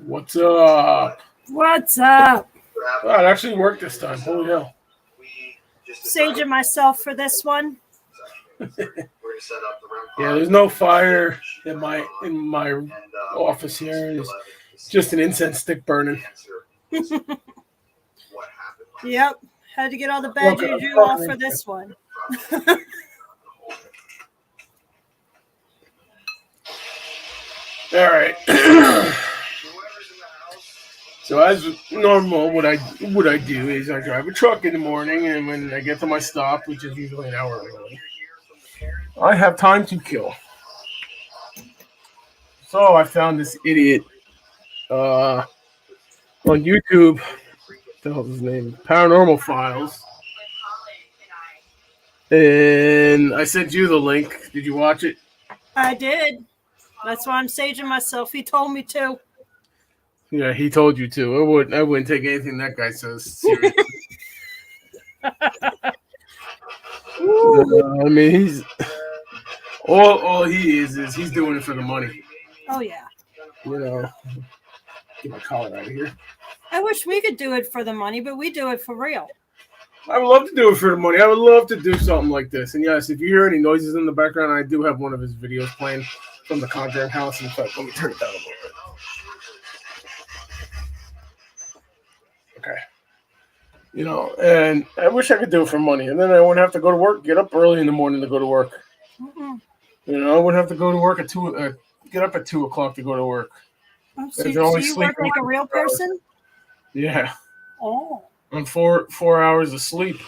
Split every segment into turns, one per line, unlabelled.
What's up?
What's up?
Oh, it actually worked this time. Holy hell.
Saging myself for this one.
Yeah, there's no fire in my office here. It's just an incense stick burning.
Yep. Had to get all the bad juju off for this one.
All right. So as normal, what I do is I drive a truck in the morning, and when I get to my stop, which is usually an hour early, I have time to kill. So I found this idiot on YouTube. What the hell's his name? Paranormal Files. And I sent you the link. Did you watch it?
I did. That's why I'm saging myself. He told me to.
Yeah, he told you to. I wouldn't take anything that guy says seriously. I mean, he's all he is he's doing it for the money.
Oh yeah.
You know, get my collar out of here.
I wish we could do it for the money, but we do it for real.
I would love to do it for the money. I would love to do something like this. And yes, if you hear any noises in the background, I do have one of his videos playing from the Conjuring house. In fact, let me turn it down a little bit. Okay. You know, and I wish I could do it for money. And then I wouldn't have to go to work, get up early in the morning to go to work.
Mm-mm.
You know, I wouldn't have to go to work at get up at 2 o'clock to go to work.
Oh, so you work like a real person?
Yeah.
Oh.
On 4 hours of sleep.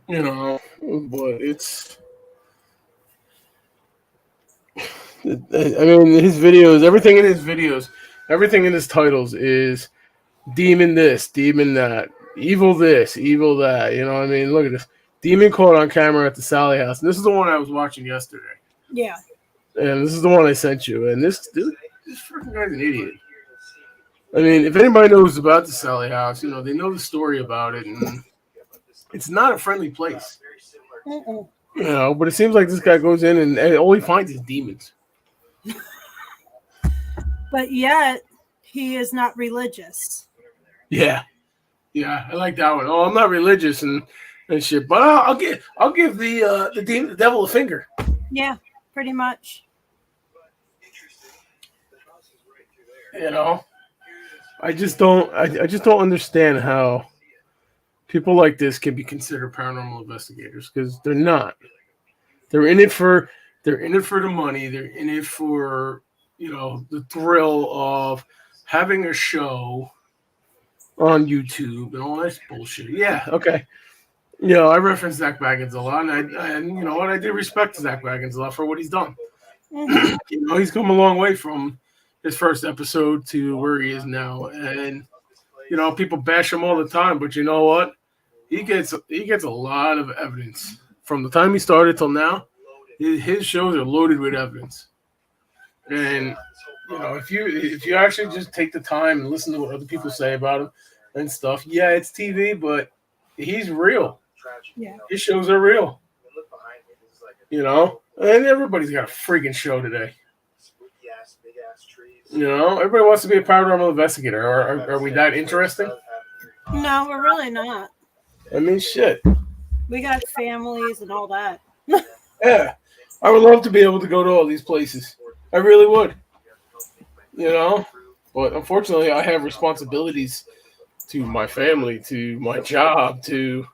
You know, but it's... I mean, his videos, everything in his titles is demon this, demon that, evil this, evil that. You know what I mean? Look at this. Demon caught on camera at the Sallie House. And this is the one I was watching yesterday.
Yeah.
And this is the one I sent you. And this freaking guy's an idiot. I mean, if anybody knows about the Sallie House, you know, they know the story about it. And it's not a friendly place.
Mm-mm.
You know, but it seems like this guy goes in and all he finds is demons.
But yet, he is not religious.
Yeah, I like that one. Oh, I'm not religious and shit, but I'll give the devil a finger.
Yeah, pretty much.
You know, I just don't understand how people like this can be considered paranormal investigators, because they're not. They're in it for the money. They're in it for, you know, the thrill of having a show on YouTube and all that bullshit. Yeah, okay. You know, I reference Zach Baggins a lot, and you know what, I do respect Zach Baggins a lot for what he's done.
Mm-hmm.
You know, he's come a long way from his first episode to where he is now, and you know, people bash him all the time, but you know what? He gets a lot of evidence from the time he started till now. His shows are loaded with evidence, and you know, if you actually just take the time and listen to what other people say about him and stuff, yeah, it's TV, but he's real.
Yeah.
His shows are real. You know, and everybody's got a freaking show today. You know, everybody wants to be a paranormal investigator. Are we that interesting?
No, we're really not.
I mean, shit.
We got families and all that.
Yeah, I would love to be able to go to all these places. I really would. You know, but unfortunately, I have responsibilities to my family, to my job, to,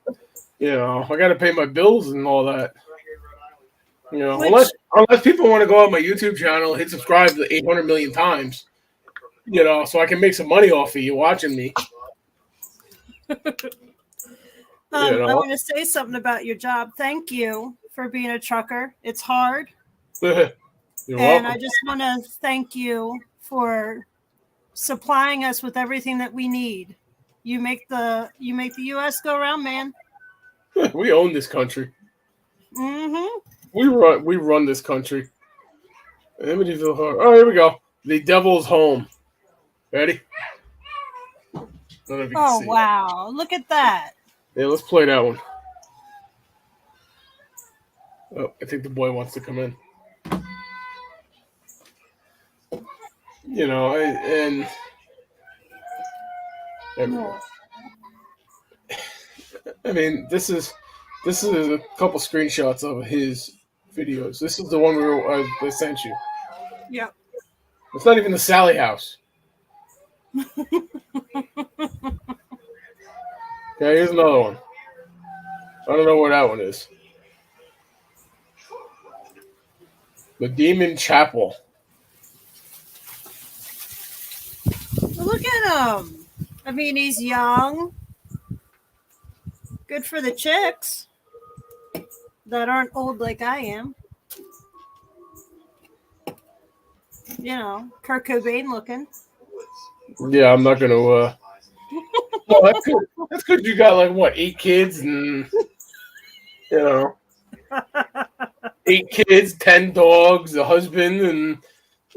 you know, I got to pay my bills and all that. You know, unless people want to go on my YouTube channel, hit subscribe to 800 million times, you know, so I can make some money off of you watching me.
I want to say something about your job. Thank you for being a trucker. It's hard.
You're welcome.
I just want to thank you for supplying us with everything that we need. You make the U.S. go around, man.
We own this country.
Mm-hmm.
We run this country. Oh, here we go. The Devil's Home. Ready?
Oh, wow. Look at that.
Yeah, let's play that one. Oh, I think the boy wants to come in. and
No.
I mean, this is a couple screenshots of his videos. This is the one I sent you.
Yep.
It's not even the Sallie House. Okay, here's another one. I don't know where that one is. The Demon Chapel.
Look at him. I mean, he's young. Good for the chicks that aren't old like I am. You know, Kurt Cobain looking.
Yeah, I'm not gonna. Well, that's good. That's good. You got like what, 8 kids, and 8 kids, 10 dogs, a husband, and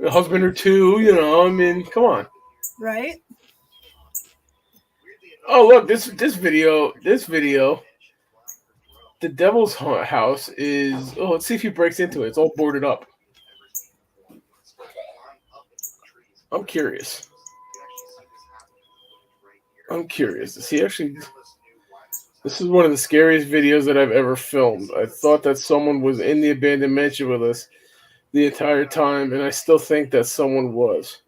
a husband or two. I mean, come on.
Right?
Oh, look, this video. The Devil's House is. Oh, let's see if he breaks into it. It's all boarded up. I'm curious. Does he actually? This is one of the scariest videos that I've ever filmed. I thought that someone was in the abandoned mansion with us the entire time, and I still think that someone was.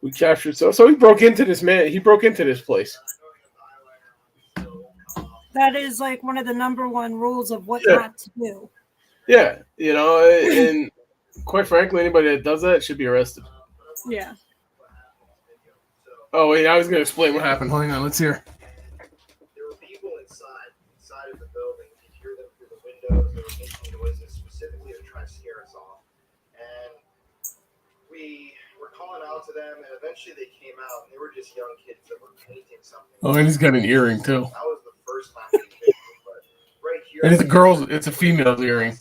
We captured so he broke into this man. He broke into this place.
That is like one of the number one rules of what not to do.
Yeah, and quite frankly, anybody that does that should be arrested.
Yeah.
Oh wait, I was going to explain what happened. Hang on, let's hear.
There were people inside of the building. You could hear them through the windows. They were making noises specifically to try to scare us off. And we were calling out to them, and eventually they came out, and they were just young kids that were painting something.
Oh, and he's got an earring too.
That was the first time we did it, but right here.
And it's a female earring.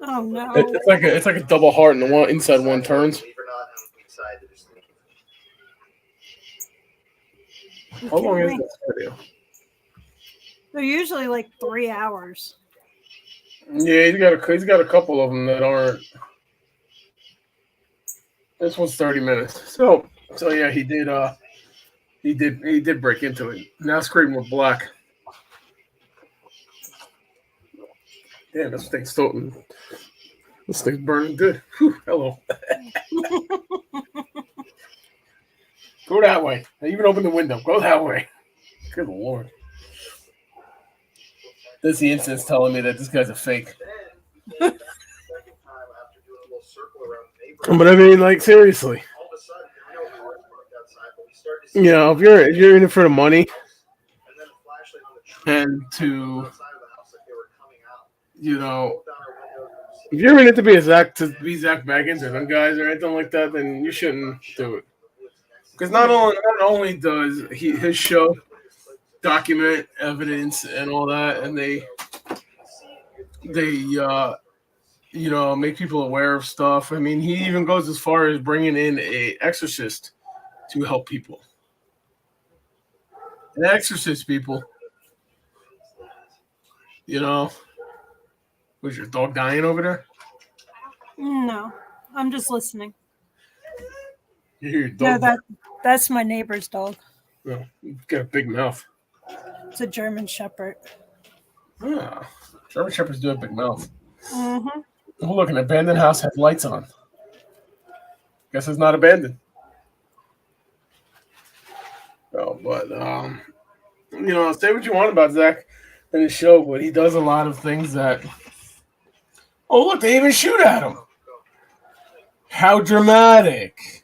Oh no.
It's like a double heart, and the one inside one turns.
Believe it or not, and we decided to just make it.
How long is this video?
They're usually like 3 hours.
Yeah, he's got a couple of them that aren't. This one's 30 minutes. So yeah, he did break into it. Now screaming with black. Damn, this thing's burning good. Whew, hello. Go that way. I even opened the window. Go that way. Good Lord. This is the instance telling me that this guy's a fake. But I mean, like, seriously. If you're in it for the money and to, if you're in it to be Zach Baggins or them guys or anything like that, then you shouldn't do it. Because not only does his show document evidence and all that, and they make people aware of stuff. I mean, he even goes as far as bringing in a exorcist to help people. An exorcist, people. Was your dog dying over there?
No, I'm just listening.
You hear your dog?
No, that's my neighbor's dog.
Oh, you've got a big mouth.
It's a German Shepherd.
Ah, German Shepherds do have a big mouth.
Mm-hmm.
Oh, look, an abandoned house has lights on. Guess it's not abandoned. Oh, but say what you want about Zach and his show, but he does a lot of things that. Oh, look, they even shoot at him. How dramatic!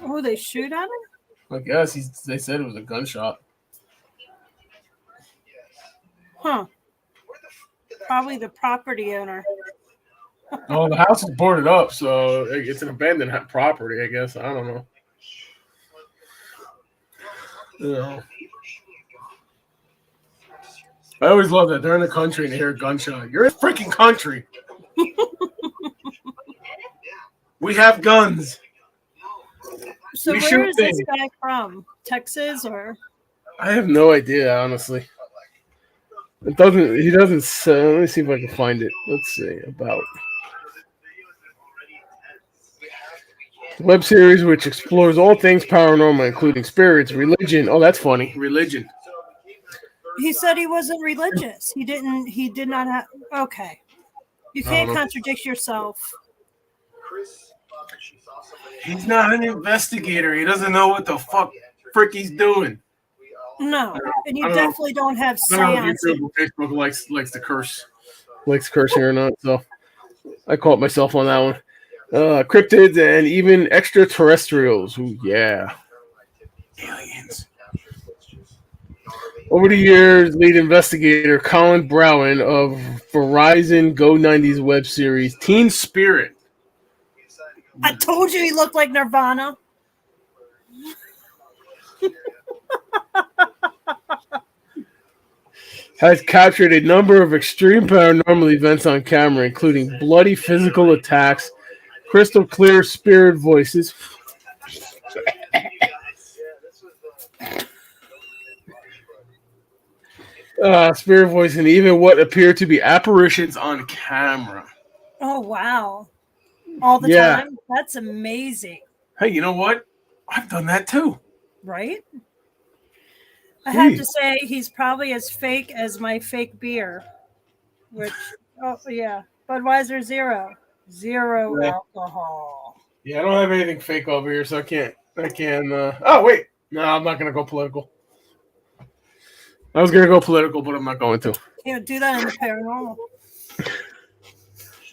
Oh, they shoot at him?
I guess they said it was a gunshot.
Huh. Probably the property owner.
Oh, the house is boarded up, so it's an abandoned property, I guess. I don't know. I always love that they're in the country and they hear a gunshot. You're in a freaking country. We have guns.
So where is this guy from? Texas or?
I have no idea, honestly. He doesn't say. Let me see if I can find it. Let's see about. Web series which explores all things paranormal, including spirits, religion. Oh, that's funny. Religion.
He said he wasn't religious. He didn't. He did not have. Okay, you
I don't
can't
know.
contradict yourself.
Chris thought that she saw somebody.
He's not an investigator. He doesn't know what the fuck frick he's doing.
No, and you
I don't know.
definitely don't have
I don't know if
seance.
YouTube or Facebook likes to curse, likes cursing or not. So I caught myself on that one. Cryptids and even extraterrestrials. Ooh, yeah, aliens. Over the years, lead investigator Colin Browen of Verizon Go 90s web series Teen Spirit.
I told you he looked like Nirvana.
Has captured a number of extreme paranormal events on camera, including bloody physical attacks, crystal clear spirit voices, spirit voice, and even what appear to be apparitions on camera.
Oh wow! All the
Yeah.
time. That's amazing,
Hey, you know what? I've done that too.
right? I have to
Geez.
say he's probably as fake as my fake beer, which yeah, Budweiser zero
Yeah.
alcohol.
Yeah, I don't have anything fake over here, so I can't. Oh wait, no, I'm not gonna go political. I was gonna go political, but I'm not going to.
Can't do that in the paranormal.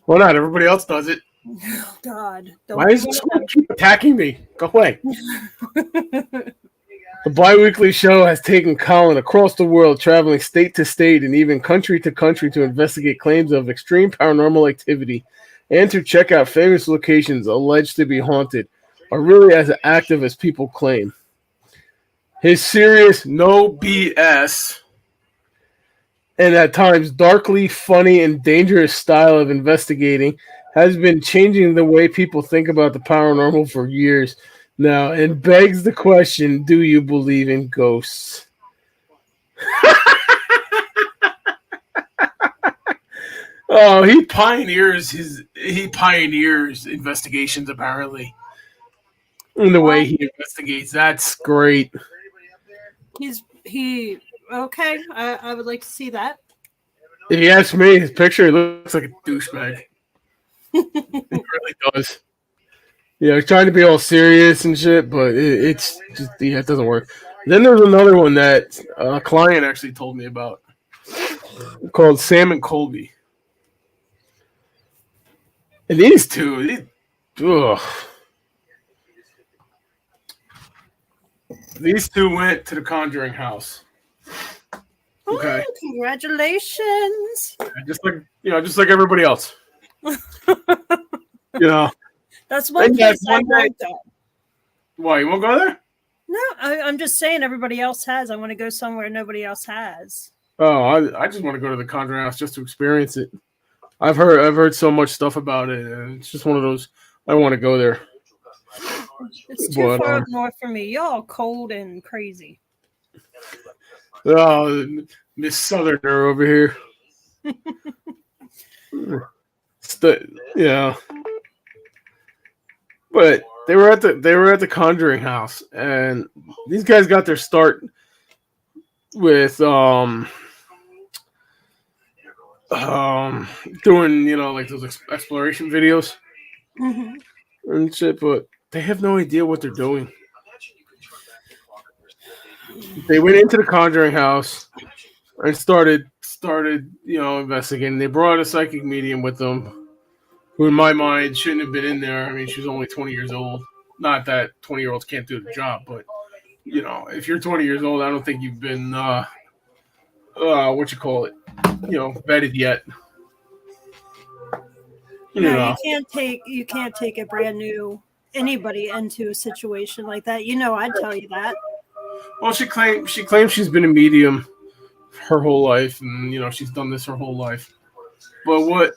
Why not? Everybody else does it.
Oh, God, don't
Why
be
is
one of
someone keep attacking me? Go away. The bi-weekly show has taken Colin across the world, traveling state to state and even country to country to investigate claims of extreme paranormal activity and to check out famous locations alleged to be haunted are really as active as people claim. His serious, no BS, and at times darkly funny and dangerous style of investigating has been changing the way people think about the paranormal for years now, and begs the question, do you believe in ghosts? Oh, he pioneers investigations apparently. In the way he investigates. That's great.
Okay. I would like to see that.
If you ask me, his picture looks like a douchebag. It really does. Yeah, he's trying to be all serious and shit, but it's just, yeah, it doesn't work. Then there's another one that a client actually told me about called Sam and Colby. And these two, these two went to the Conjuring house. Okay.
Oh, congratulations.
Just like everybody else.
That's one place I won't go.
Why, you won't go there?
No, I'm just saying everybody else has. I want to go somewhere nobody else has.
Oh, I just want to go to the Conjuring house just to experience it. I've heard so much stuff about it, and it's just one of those. I want to go there.
It's too far up north for me. Y'all cold and crazy.
Oh, Miss Southerner over here. Yeah. But they were at the Conjuring house, and these guys got their start with doing like those exploration videos and shit, but they have no idea what they're doing. They went into the Conjuring house and started investigating. They brought a psychic medium with them, who in my mind shouldn't have been in there. I mean, she's only 20 years old. Not that 20-year-olds can't do the job, but if you're 20 years old, I don't think you've been vetted yet.
No, you can't take a brand new anybody into a situation like that. I'd tell you that.
Well, she claims she's been a medium her whole life, and she's done this her whole life. But what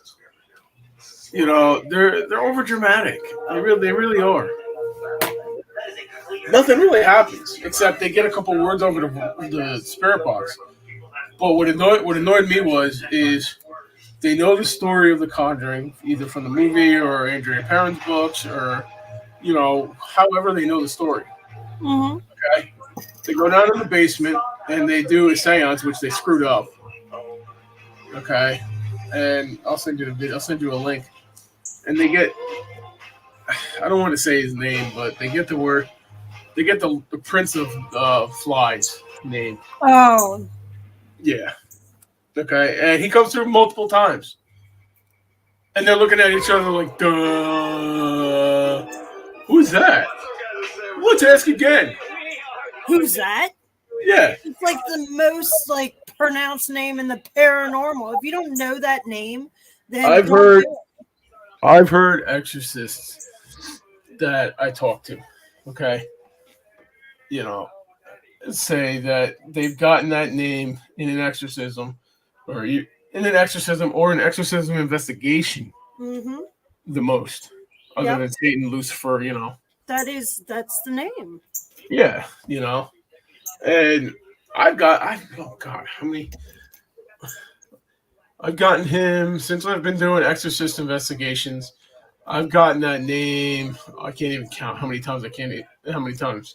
they're over dramatic. They really are. Nothing really happens except they get a couple words over the spirit box. But what annoyed me is they know the story of The Conjuring, either from the movie or Andrea Perron's books or however they know the story.
Mm-hmm.
Okay, they go down in the basement and they do a séance, which they screwed up. Okay, and I'll send you the video. I'll send you a link. And they get, I don't want to say his name, but they get the word, they get the Prince of Flies name.
Oh,
Yeah. Okay, and he comes through multiple times, and they're looking at each other like, duh. Who's that? Let's ask again.
who's that?
Yeah.
It's like the most like pronounced name in the paranormal. If you don't know that name, then
I've
don't
heard
do it.
I've heard exorcists that I talk to, okay, you know, say that they've gotten that name in an exorcism, or in an exorcism or an exorcism investigation
Mm-hmm.
the most, other
Yep.
than Satan, Lucifer,
That's the name.
Yeah, and oh God, how many? I've gotten him since I've been doing exorcist investigations. I've gotten that name. I can't even count how many times. How many times.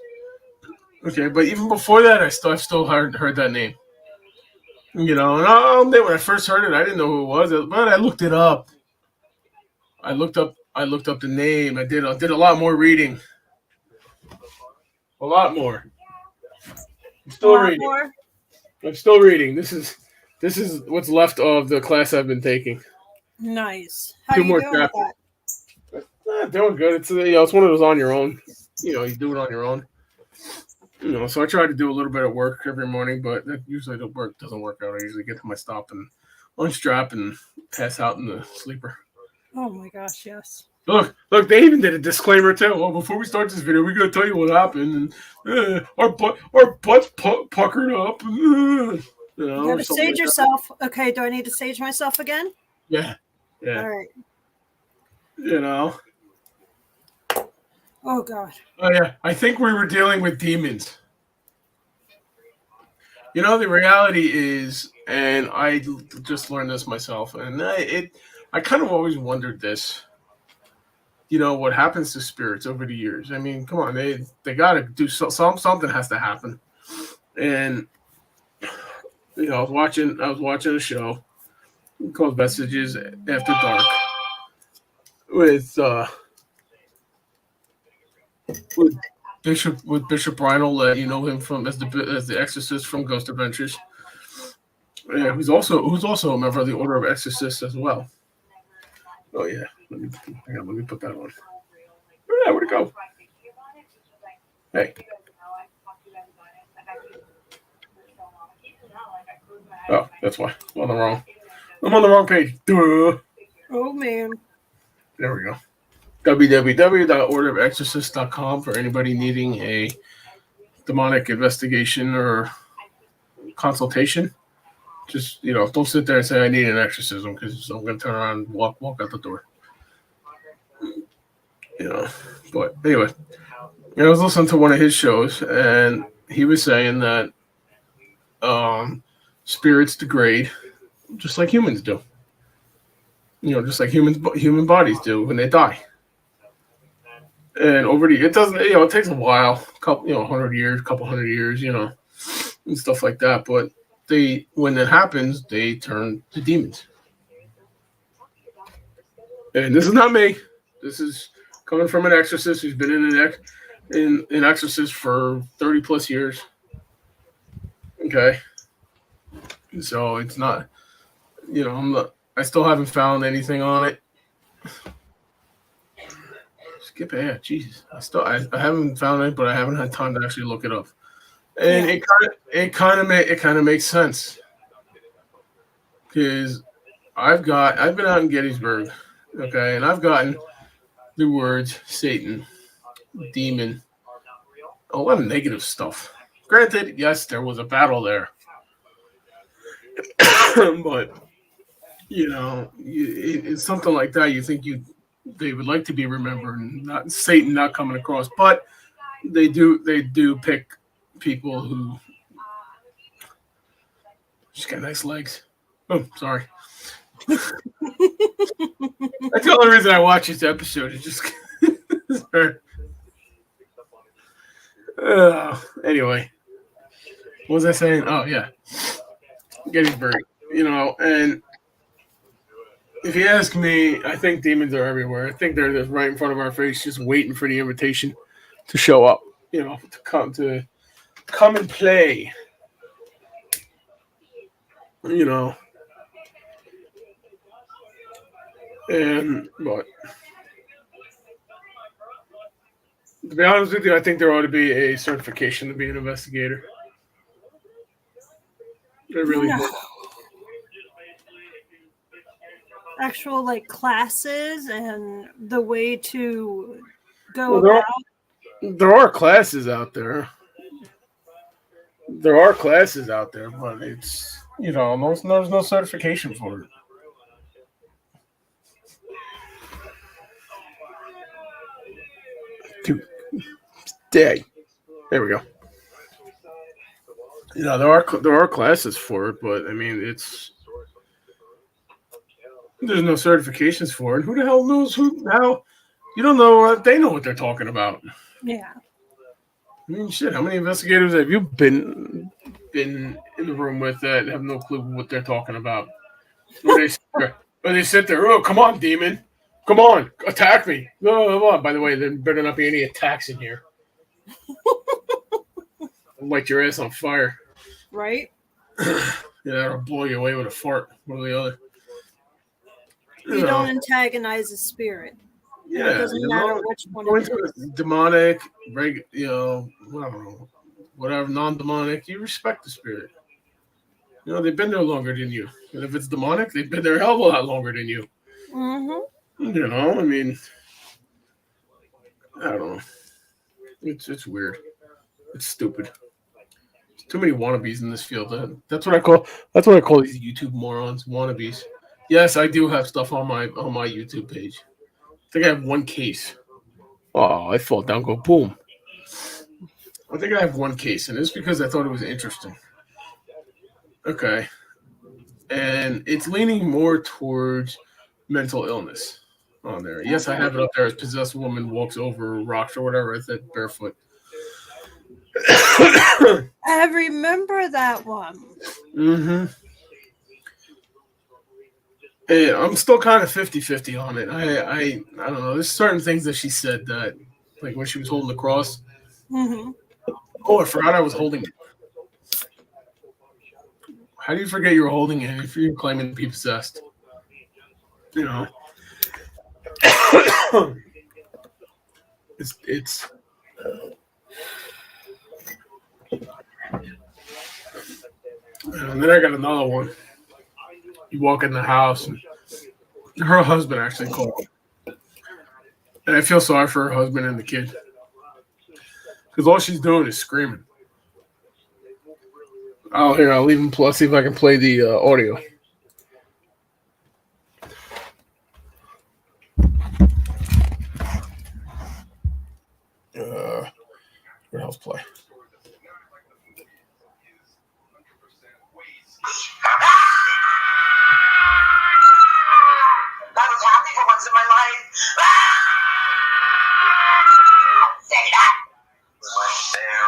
Okay, but even before that, I've still heard that name. And I'll admit when I first heard it, I didn't know who it was, but I looked it up. I looked up the name. I did a lot more reading. A lot more. I'm
A
still
lot
reading.
more.
I'm still reading. This is what's left of the class I've been taking.
Nice. How
Two
you
more
doing with
chapters.
that?
Doing good. It's it's one of those on your own. You do it on your own. So I try to do a little bit of work every morning, but that usually doesn't work out. I usually get to my stop and unstrap and pass out in the sleeper.
Oh my gosh, yes.
Look! They even did a disclaimer too. Well, before we start this video, we're gonna tell you what happened, and our butts puckered up.
You gotta sage
like
yourself. Okay, do I need to sage myself again?
Yeah.
All right. Oh God.
Oh yeah. I think we were dealing with demons. The reality is, and I just learned this myself, and I kind of always wondered this. What happens to spirits over the years? I mean, come on, they got to do something has to happen. And I was watching a show called Messages After Dark with Bishop Reinhold. You know him from as the Exorcist from Ghost Adventures. Yeah, who's also a member of the Order of Exorcists as well. Oh yeah, let me put that on. Yeah, where'd it go? Hey. Oh, that's why. I'm on the wrong page. Duh.
Oh man.
There we go. www.orderofexorcists.com for anybody needing a demonic investigation or consultation. Just don't sit there and say I need an exorcism, because I'm going to turn around and walk out the door. But anyway, I was listening to one of his shows, and he was saying that spirits degrade just like humans do. Just like human bodies do when they die. And it doesn't. It takes a while, couple 100 years, couple hundred years, and stuff like that. But when that happens, they turn to demons. And this is not me. This is coming from an exorcist who's been in an exorcist for 30 plus years. Okay. So it's not, I still haven't found anything on it. Skip ahead, Jesus. I haven't found it, but I haven't had time to actually look it up. And it kind of makes sense, because I've been out in Gettysburg, okay, and I've gotten the words Satan, demon, a lot of negative stuff. Granted, yes, there was a battle there, but it's something like that. You think they would like to be remembered, and not Satan not coming across, but they do pick people who just got nice legs. Oh, sorry. That's the only reason I watch this episode. Is just Anyway, what was I saying? Oh yeah, Gettysburg. And if you ask me, I think demons are everywhere. I think they're just right in front of our face, just waiting for the invitation to show up. To come and play. But to be honest with you, I think there ought to be a certification to be an investigator. There really
No.
would.
Actual like classes and the way to go
Well, there
about.
there are classes out there. There are classes out there, but it's there's no certification for it. Dude, day. There we go. There are classes for it, but I mean there's no certifications for it. Who the hell knows who how you don't know if they know what they're talking about.
Yeah.
I mean, shit. How many investigators have you been in the room with that have no clue what they're talking about? Or they sit there. Oh, come on, demon! Come on, attack me! Oh, by the way, there better not be any attacks in here. I'll light your ass on fire.
Right?
Yeah, that'll blow you away with a fart. One or the other.
You don't antagonize a spirit.
Yeah,
It doesn't matter which one
going
it
to
is.
demonic, I don't know, whatever, non-demonic. You respect the spirit. They've been there longer than you. And if it's demonic, they've been there a hell of a lot longer than you.
Mm-hmm.
I mean, I don't know. It's weird. It's stupid. There's too many wannabes in this field. That's what I call these YouTube morons, wannabes. Yes, I do have stuff on my YouTube page. I think I have one case. Oh, I fall down, go boom. I think I have one case, and it's because I thought it was interesting. Okay. And it's leaning more towards mental illness on there. Yes, I have it up there as possessed woman walks over rocks or whatever. I said barefoot.
I remember that one.
Mm-hmm. Yeah, I'm still kind of 50-50 on it. I don't know. There's certain things that she said that, like when she was holding the cross.
Mm-hmm.
Oh, I forgot I was holding it. How do you forget you were holding it if you're claiming to be possessed? It's and then I got another one. You walk in the house, and her husband actually called. And I feel sorry for her husband and the kid. Because all she's doing is screaming. I'll leave him. Plus, see if I can play the audio. What else play?
I was happy for once in my life. Don't say that.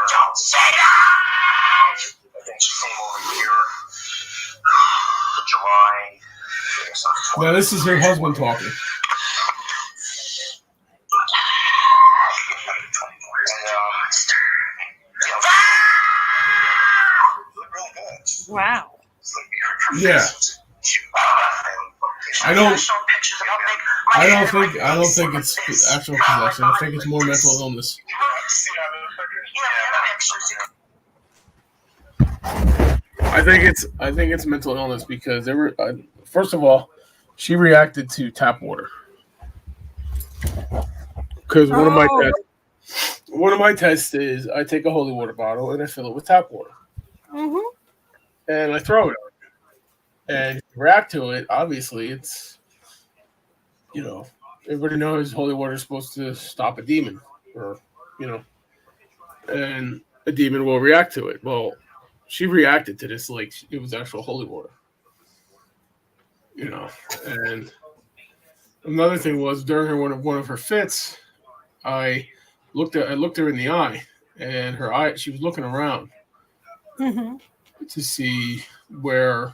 Don't say that. I think she came over here in July.
Now, this is her husband talking.
Wow.
Yeah. I don't think it's actual possession. I think it's more mental illness. I think it's mental illness because there were first of all, she reacted to tap water because one of my tests is I take a holy water bottle and I fill it with tap water, and I throw it out. And if you react to it, obviously it's everybody knows holy water is supposed to stop a demon, or and a demon will react to it. Well, she reacted to this like it was actual holy water. And another thing was during one of her fits, I looked her in the eye, and her eye, she was looking around
Mm-hmm.
to see where,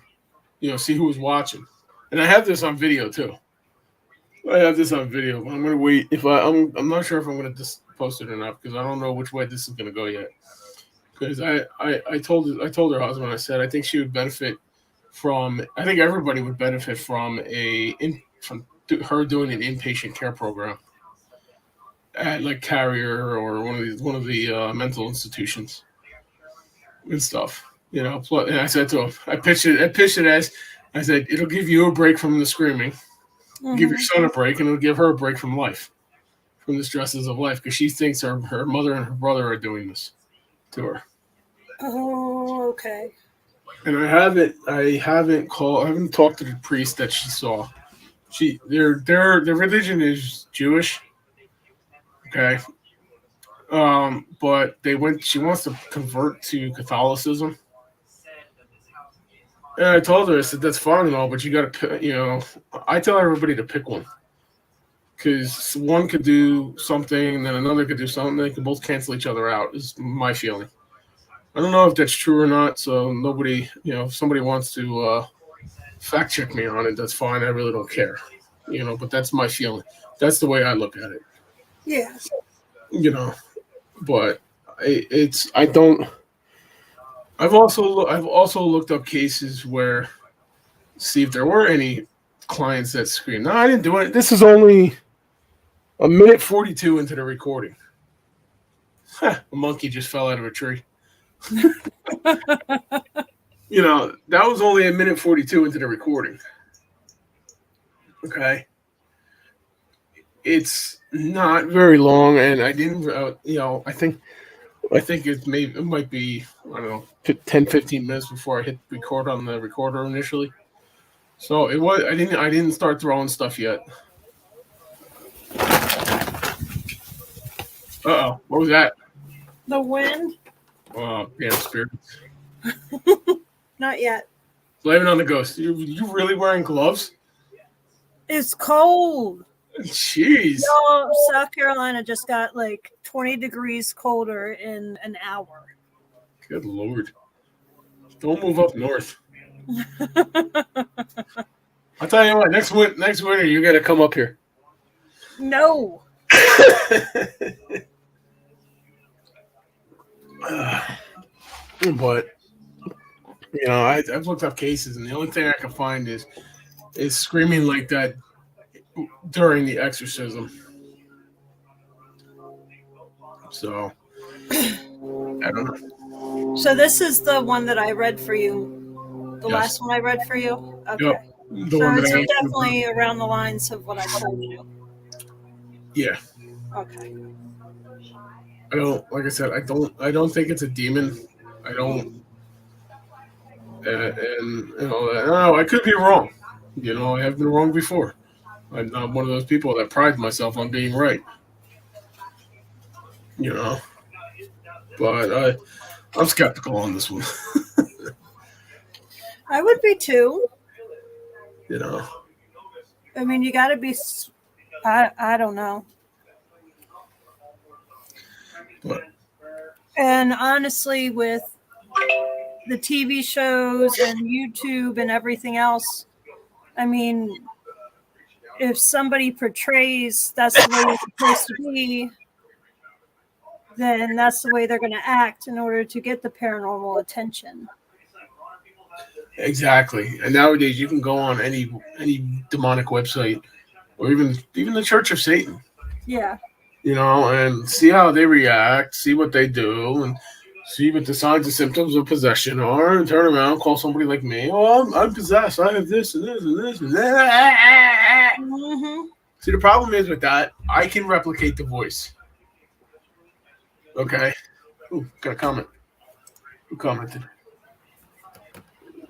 see who was watching. And I have this on video too. I have this on video. I'm gonna wait. I'm not sure if I'm gonna just post it or not because I don't know which way this is gonna go yet. Because I told her husband, I said I think she would benefit from. I think everybody would benefit from from her doing an inpatient care program at like Carrier or one of the mental institutions and stuff. And I said to him, I pitched it as I said, it'll give you a break from the screaming, give your son a break, and it'll give her a break from life, from the stresses of life, because she thinks her mother and her brother are doing this to her.
Oh, okay.
And I haven't talked to the priest that she saw. Their religion is Jewish. Okay. But she wants to convert to Catholicism. And I told her, I said, that's fine and all, but you got to, I tell everybody to pick one. Because one could do something and then another could do something. They can both cancel each other out, is my feeling. I don't know if that's true or not, so nobody, if somebody wants to fact check me on it, that's fine. I really don't care. But that's my feeling. That's the way I look at it.
Yeah.
But I've also looked up cases where see if there were any clients that screamed. No, I didn't do it. This is only a minute 42 into the recording. A monkey just fell out of a tree. That was only a minute 42 into the recording. Okay. It's not very long, and I didn't, I think it might be, I don't know, 10, 15 minutes before I hit record on the recorder initially. So I didn't start throwing stuff yet. Uh-oh, what was that?
The wind?
Oh, damn spirits.
Not yet.
Blaming on the ghost. You really wearing gloves?
It's cold.
Jeez.
No, South Carolina just got like 20 degrees colder in an hour.
Good Lord. Don't move up north. I'll tell you what, next winter you got to come up here.
No.
But I've looked up cases, and the only thing I can find is screaming like that during the exorcism. So I don't know.
So this is the one that I read for you. The last one I read for you? Okay.
Yep.
So it's definitely around the lines of what I told you.
Yeah.
Okay.
I don't think it's a demon. I don't. And I don't know, I could be wrong. I have been wrong before. I'm not one of those people that pride myself on being right. But I'm skeptical on this one.
I would be too.
I
mean, you got to be. I don't know.
But,
and honestly, with the TV shows and YouTube and everything else, I mean, if somebody portrays that's the way it's supposed to be, then that's the way they're going to act in order to get the paranormal attention.
Exactly. And nowadays you can go on any demonic website or even the Church of Satan.
Yeah.
And see how they react, see what they do, and see what the signs and symptoms of possession are, and turn around, call somebody like me. Oh, I'm possessed. I have this and this and this and that.
Mm-hmm.
See, the problem is with that, I can replicate the voice. Okay. Ooh, got a comment. Who commented?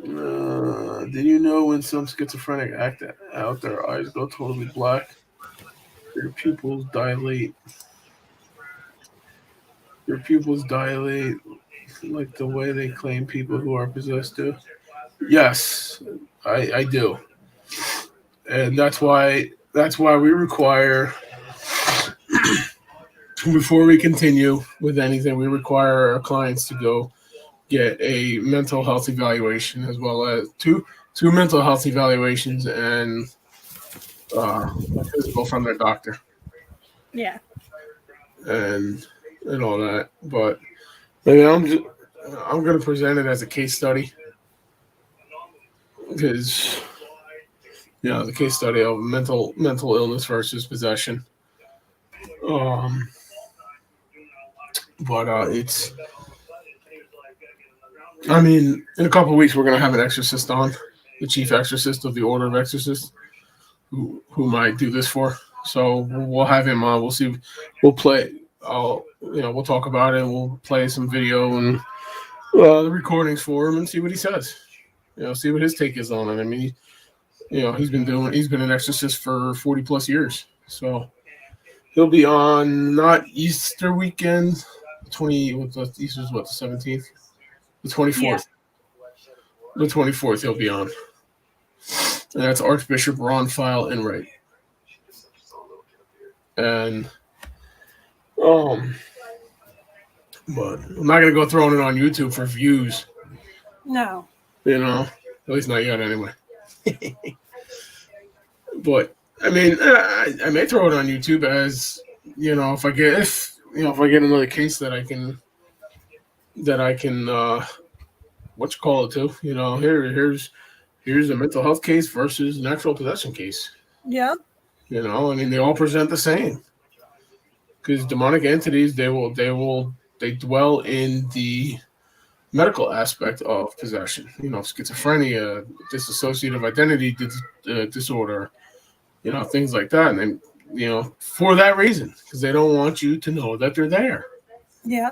Did you know when some schizophrenic act out, their eyes go totally black? Their pupils dilate. Their pupils dilate like the way they claim people who are possessed do. Yes, I do. And that's why we require before we continue with anything, we require our clients to go get a mental health evaluation, as well as two mental health evaluations and a physical from their doctor.
Yeah.
And all that. But I mean, I'm going to present it as a case study because the case study of mental illness versus possession. But it's. I mean, in a couple of weeks, we're going to have an exorcist on, the chief exorcist of the Order of Exorcists, who might do this for. So we'll have him on. We'll see. We'll play. We'll talk about it. We'll play some video and the recordings for him and see what he says. See what his take is on it. I mean, he's been an exorcist for 40 plus years. So he'll be on not Easter weekend, Easter's what, the 17th? The 24th. Yeah. The 24th he'll be on. And that's Archbishop Ron File Enright. And but I'm not gonna go throwing it on YouTube for views.
No.
At least not yet anyway. But I mean, I may throw it on YouTube as if I get another case that I can what you call it to. Here's a mental health case versus an actual possession case.
Yeah.
I mean, they all present the same. Because demonic entities, they dwell in the medical aspect of possession. Schizophrenia, dissociative identity disorder, things like that. And then, for that reason, because they don't want you to know that they're there.
Yeah.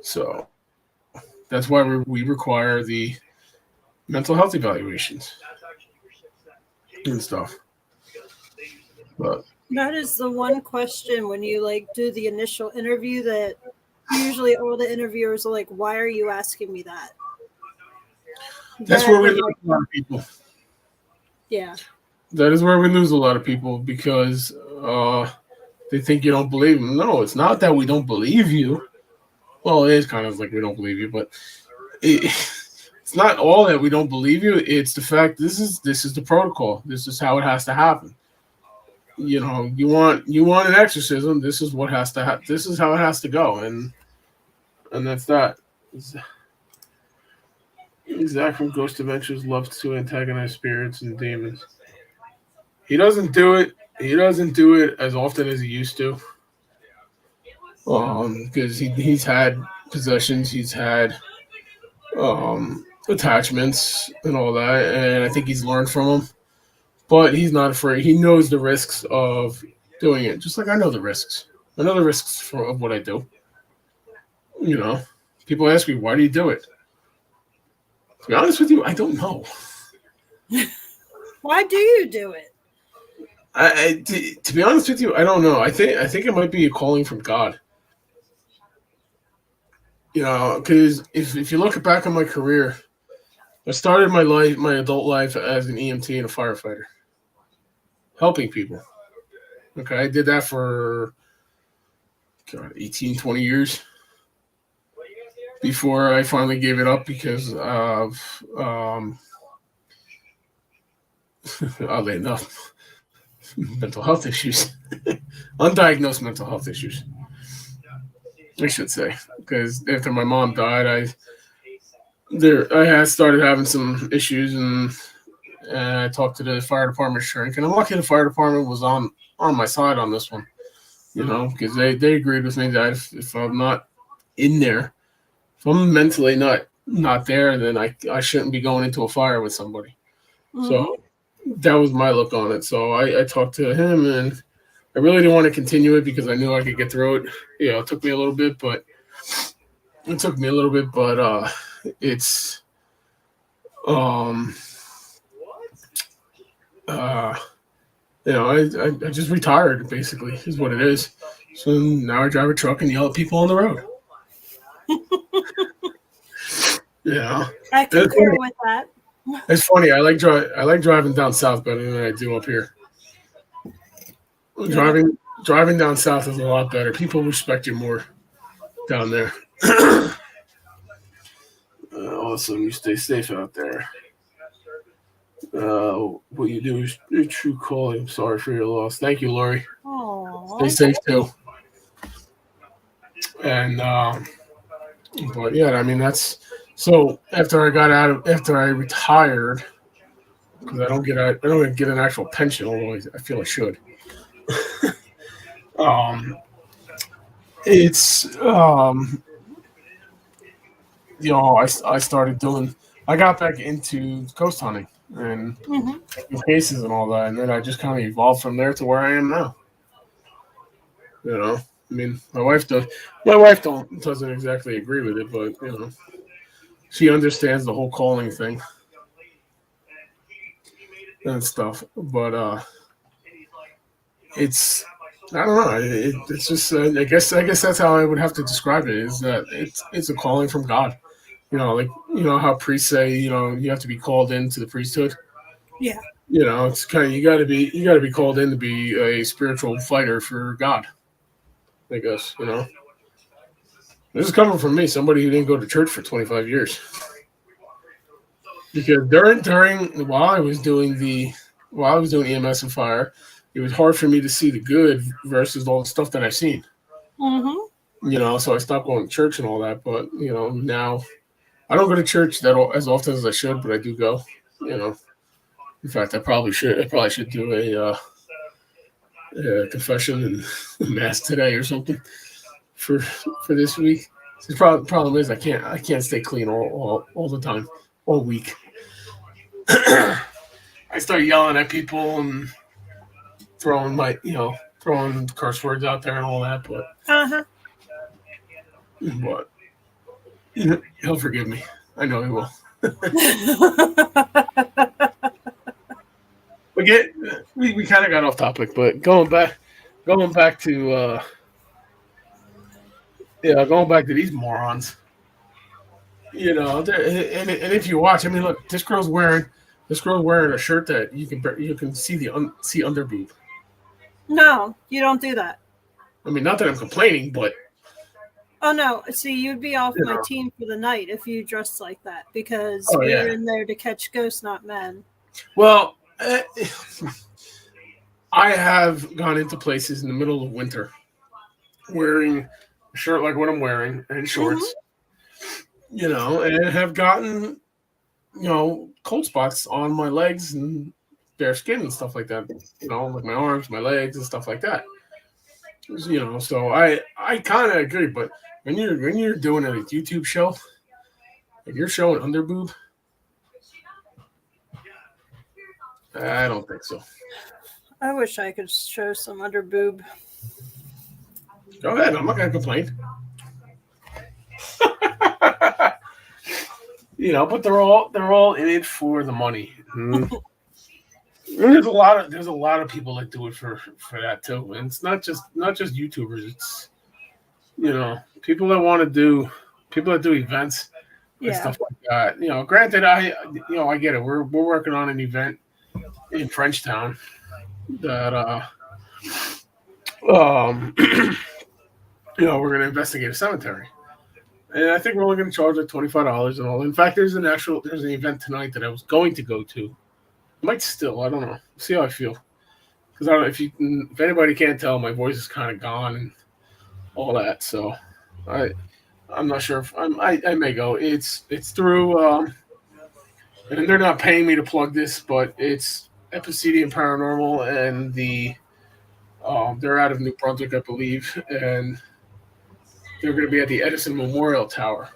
So that's why we require the mental health evaluations and stuff. But
that is the one question when you do the initial interview that usually all the interviewers are like, why are you asking me that?
That's where we lose a lot of people.
Yeah.
That is where we lose a lot of people because they think you don't believe them. No, it's not that we don't believe you. Well, it is kind of like we don't believe you, but it's not all that we don't believe you. It's the fact this is the protocol. This is how it has to happen. You want an exorcism. This is what has to happen. This is how it has to go, and that's that. Zach from Ghost Adventures loves to antagonize spirits and demons. He doesn't do it. He doesn't do it as often as he used to. Because he's had possessions, he's had attachments and all that, and I think he's learned from them. But he's not afraid. He knows the risks of doing it, just like I know the risks. I know the risks of what I do. People ask me, why do you do it? To be honest with you, I don't know.
Why do you do it?
To be honest with you, I don't know. I think it might be a calling from God. Because if you look back on my career, I started my adult life as an EMT and a firefighter, helping people. Okay, I did that for 18, 20 years before I finally gave it up because of, oddly enough, mental health issues, undiagnosed mental health issues. I should say, because after my mom died, I had started having some issues, and I talked to the fire department shrink, and I'm lucky the fire department was on my side on this one, because they agreed with me that if I'm not in there, if I'm mentally not there, then I shouldn't be going into a fire with somebody. Mm-hmm. So that was my look on it. So I talked to him, and I really didn't want to continue it because I knew I could get through it. It took me a little bit, but it's I just retired basically is what it is. So now I drive a truck and yell at people on the road.
I concur with that.
It's funny. I like driving down south better than I do up here. driving down south is a lot better. People respect you more down there. Also, you stay safe out there. What you do is your true calling. I'm sorry for your loss. Thank you, Lori. Stay safe too. And but yeah, I mean that's so. After I retired, because I don't get an actual pension, although I feel I should. It's I started doing. I got back into ghost hunting and cases and all that, and then I just kind of evolved from there to where I am now. You know, I mean, my wife doesn't exactly agree with it, but you know, she understands the whole calling thing and stuff. But it's I don't know. It's just I guess that's how I would have to describe it. Is that it's a calling from God. You know, like you know how priests say you have to be called into the priesthood.
Yeah.
You know, it's kind of you got to be called in to be a spiritual fighter for God. I guess you know. This is coming from me, somebody who didn't go to church for 25 years. Because while I was doing EMS and fire, it was hard for me to see the good versus all the stuff that I've seen.
Mm-hmm.
You know, so I stopped going to church and all that. But you know, now I don't go to church as often as I should, but I do go. You know, in fact, I probably should do a confession and mass today or something for this week. The problem is I can't stay clean all the time, all week. I start yelling at people and throwing curse words out there and all that, but he'll forgive me. I know he will. We kind of got off topic, but going back to going back to these morons. You know, and if you watch, I mean, look, this girl's wearing a shirt that you can see see under boob.
No, you don't do that.
I mean, not that I'm complaining, but
oh no, see, you'd be off my team for the night if you dressed like that because we're in there to catch ghosts, not men.
Well, I have gone into places in the middle of winter wearing a shirt like what I'm wearing and shorts. Mm-hmm. You know, and have gotten, cold spots on my legs and bare skin and stuff like that. You know, like my arms, my legs, and stuff like that. You know, so I kind of agree. But when you're doing a YouTube show and you're showing under boob, I don't think so.
I wish I could show some under boob.
Go ahead. I'm not gonna complain. You know, but they're all in it for the money. Mm-hmm. There's a lot of people that do it for that too, and it's not just YouTubers. It's people that do events and stuff like that. You know, granted, I get it. We're working on an event in Frenchtown that we're gonna investigate a cemetery. And I think we're only going to charge like $25 and all. In fact, there's an event tonight that I was going to go to. I might still. I don't know. See how I feel. Because I don't know if anybody can't tell, my voice is kind of gone and all that. So I'm not sure if I may go. It's through and they're not paying me to plug this, but it's Epicedium Paranormal and they're out of New Brunswick, I believe, and they're going to be at the Edison Memorial Tower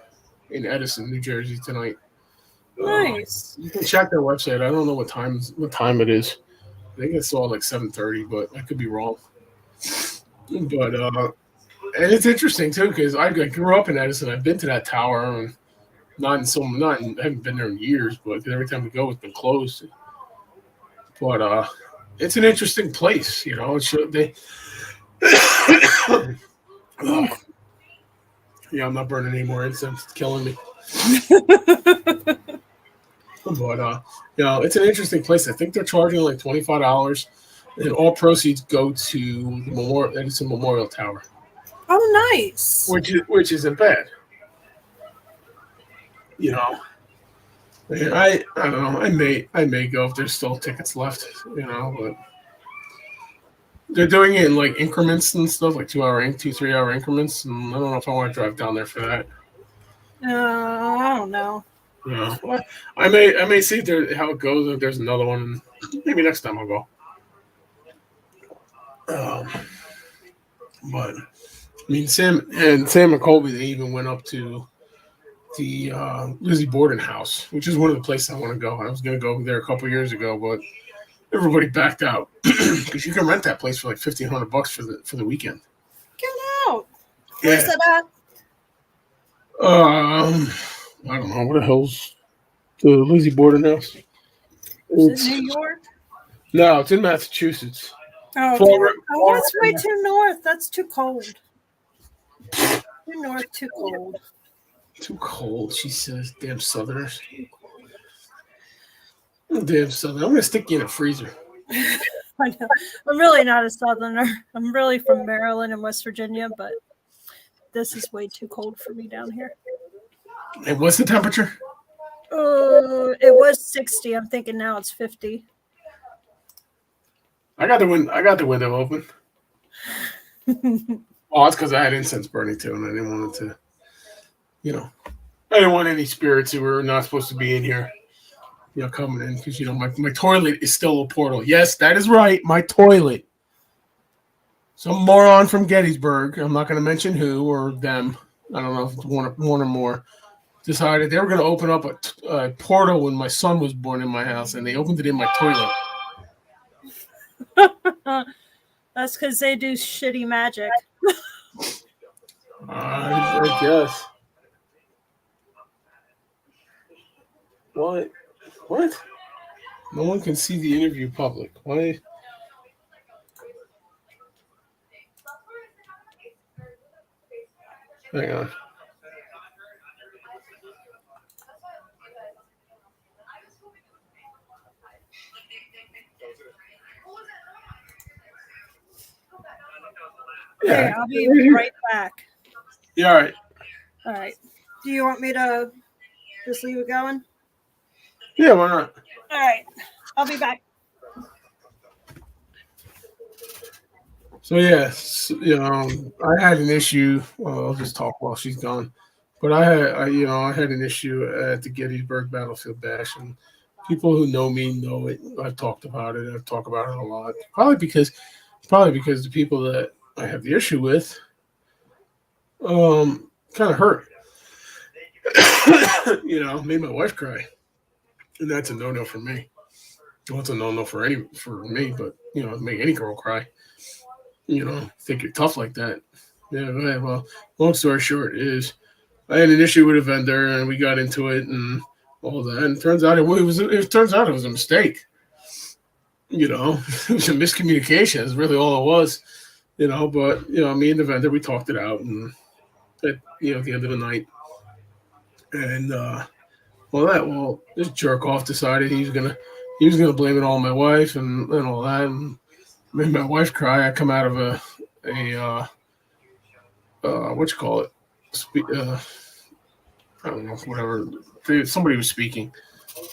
in Edison, New Jersey tonight.
Nice.
You can check their website. I don't know what time it is. I think it's all like 7:30, but I could be wrong. But and it's interesting too because I grew up in Edison. I've been to that tower, and I haven't been there in years. But every time we go, it's been closed. But it's an interesting place, you know. Yeah, I'm not burning any more incense. It's killing me. But it's an interesting place. I think they're charging like $25 and all proceeds go to the Memorial Edison Memorial Tower,
Oh, nice.
which isn't bad. You know, and I don't know. I may go if there's still tickets left. You know, but they're doing it in like increments and stuff, like 3 hour increments, and I don't know if I want to drive down there for that.
I don't know.
You know, well, I may see how it goes. If there's another one, maybe next time I'll go. But I mean, Sam and Colby, they even went up to the Lizzie Borden house, which is one of the places I want to go. I was going to go there a couple years ago, but everybody backed out because you can rent that place for like $1,500 for the weekend.
Get out. Where's that at?
I don't know. What the hell's the Lizzie Borden house?
Is it New York?
No, it's in Massachusetts.
Oh,
Florida.
Oh, that's way too north. That's too cold. Too north, too cold.
Too cold, she says. Damn Southerners. Damn Southern. I'm going to stick you in a freezer.
I know. I'm really not a Southerner. I'm really from Maryland and West Virginia, but this is way too cold for me down here.
And what's the temperature?
It was 60. I'm thinking now it's 50.
I got the window open. Oh, it's because I had incense burning too, and I didn't want it to, I didn't want any spirits who were not supposed to be in here, coming in because my toilet is still a portal. Yes, that is right, my toilet. Some moron from Gettysburg, I'm not going to mention who or them. I don't know if it's one or more. Decided they were going to open up a portal when my son was born in my house, and they opened it in my toilet.
That's because they do shitty magic.
I guess. What? No one can see the interview public. Why? Hang on.
Yeah, I'll be right back.
Yeah, all right.
All right. Do you want me to just leave it going?
Yeah, why not?
All right. I'll be back.
So I had an issue. Well, I'll just talk while she's gone. But I had an issue at the Gettysburg Battlefield Bash, and people who know me know it. I've talked about it. I've talked about it a lot. Probably because the people that I have the issue with, kind of hurt. Made my wife cry, and that's a no-no for me. Well, it's a no-no for me, but make any girl cry. Think you're tough like that. Yeah, well, long story short is I had an issue with a vendor and we got into it and all that. And it turns out it was a mistake. It was a miscommunication. Is really all it was. But me and the vendor, we talked it out and at the end of the night. And this jerk off decided he was gonna blame it all on my wife and all that and made my wife cry. I come out of a what you call it? I don't know, whatever. Somebody was speaking,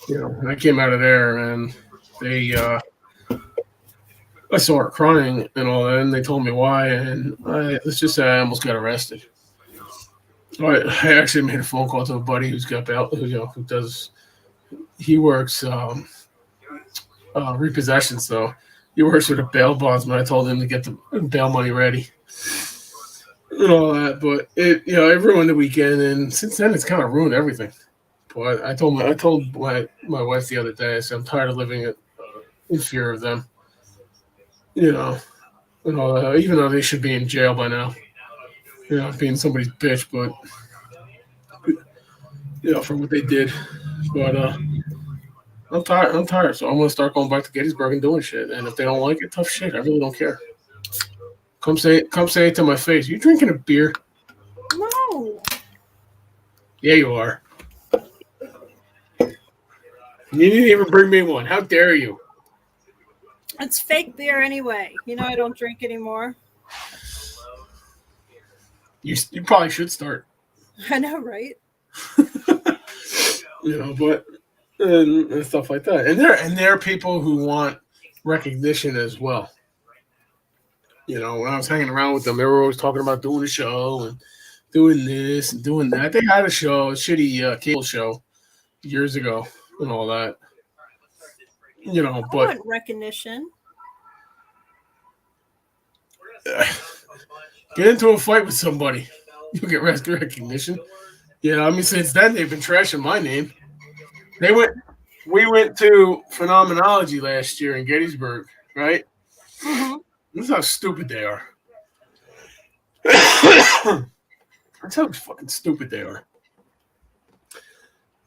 and I came out of there and I saw her crying and all that, and they told me why, and let's just say I almost got arrested. I actually made a phone call to a buddy who's got bail, he works repossession, so he works with a bail bondsman. I told him to get the bail money ready and all that, but it ruined the weekend, and since then it's kind of ruined everything. But I told my wife the other day, I said I'm tired of living in fear of them, and all that, even though they should be in jail by now, being somebody's bitch, but for what they did. But I'm tired, so I'm gonna start going back to Gettysburg and doing shit. And if they don't like it, tough shit. I really don't care. Come say it to my face. You drinking a beer?
No.
Yeah, you are. You didn't even bring me one. How dare you?
It's fake beer anyway. You know, I don't drink anymore.
You probably should start.
I know, right?
But and stuff like that. And there are people who want recognition as well. When I was hanging around with them, they were always talking about doing a show and doing this and doing that. They had a show, a shitty cable show years ago and all that.
I
But
want recognition.
get into a fight with somebody, you get recognition. Since then they've been trashing my name. We went to Phenomenology last year in Gettysburg, right?
Mm-hmm.
This is how stupid they are. That's how fucking stupid they are.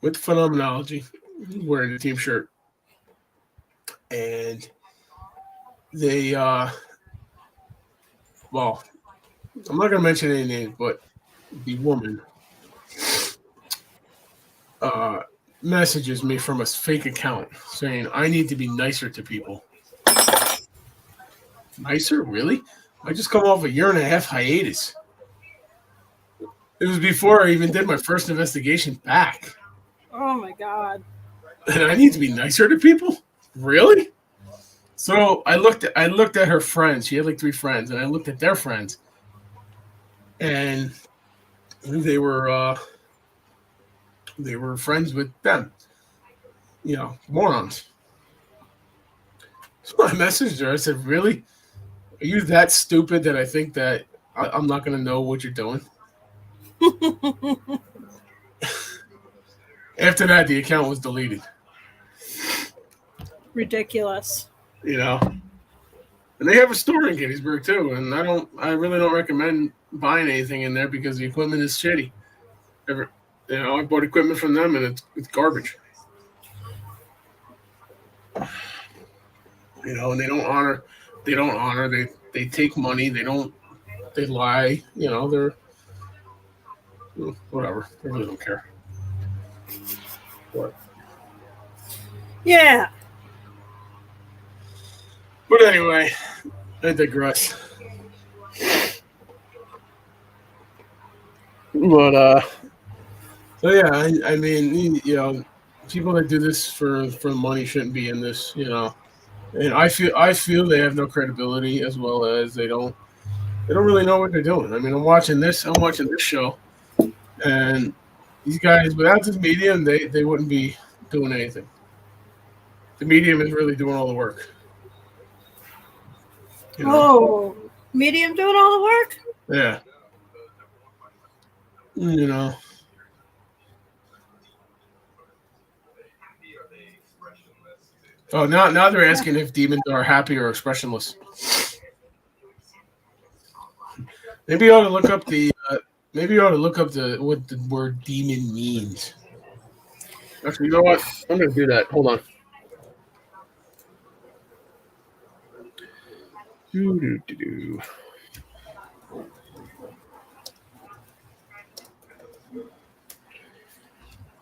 With Phenomenology, wearing the team shirt. And they, well, I'm not going to mention any names, but the woman messages me from a fake account saying, I need to be nicer to people. Nicer? Really? I just come off a 1.5-year hiatus. It was before I even did my first investigation back.
Oh my God.
And I need to be nicer to people? Really? So I looked at her friends. She had like 3 friends, and I looked at their friends. And they were friends with them. Morons. So I messaged her. I said, really? Are you that stupid that I think that I'm not going to know what you're doing? After that, the account was deleted.
Ridiculous.
And they have a store in Gettysburg too, and I really don't recommend buying anything in there because the equipment is shitty. I bought equipment from them and it's garbage. And they don't honor. They take money. They lie. They're whatever. They really don't care. What?
Yeah.
But anyway, I digress. But so yeah, I mean, people that do this for money shouldn't be in this, And I feel they have no credibility, as well as they don't really know what they're doing. I mean, I'm watching this show, and these guys, without this medium, they wouldn't be doing anything. The medium is really doing all the work.
Oh, medium doing all the work?
Yeah. Oh, now they're asking if demons are happy or expressionless. Maybe you ought to look up what the word demon means. Actually, you know what? I'm going to do that. Hold on.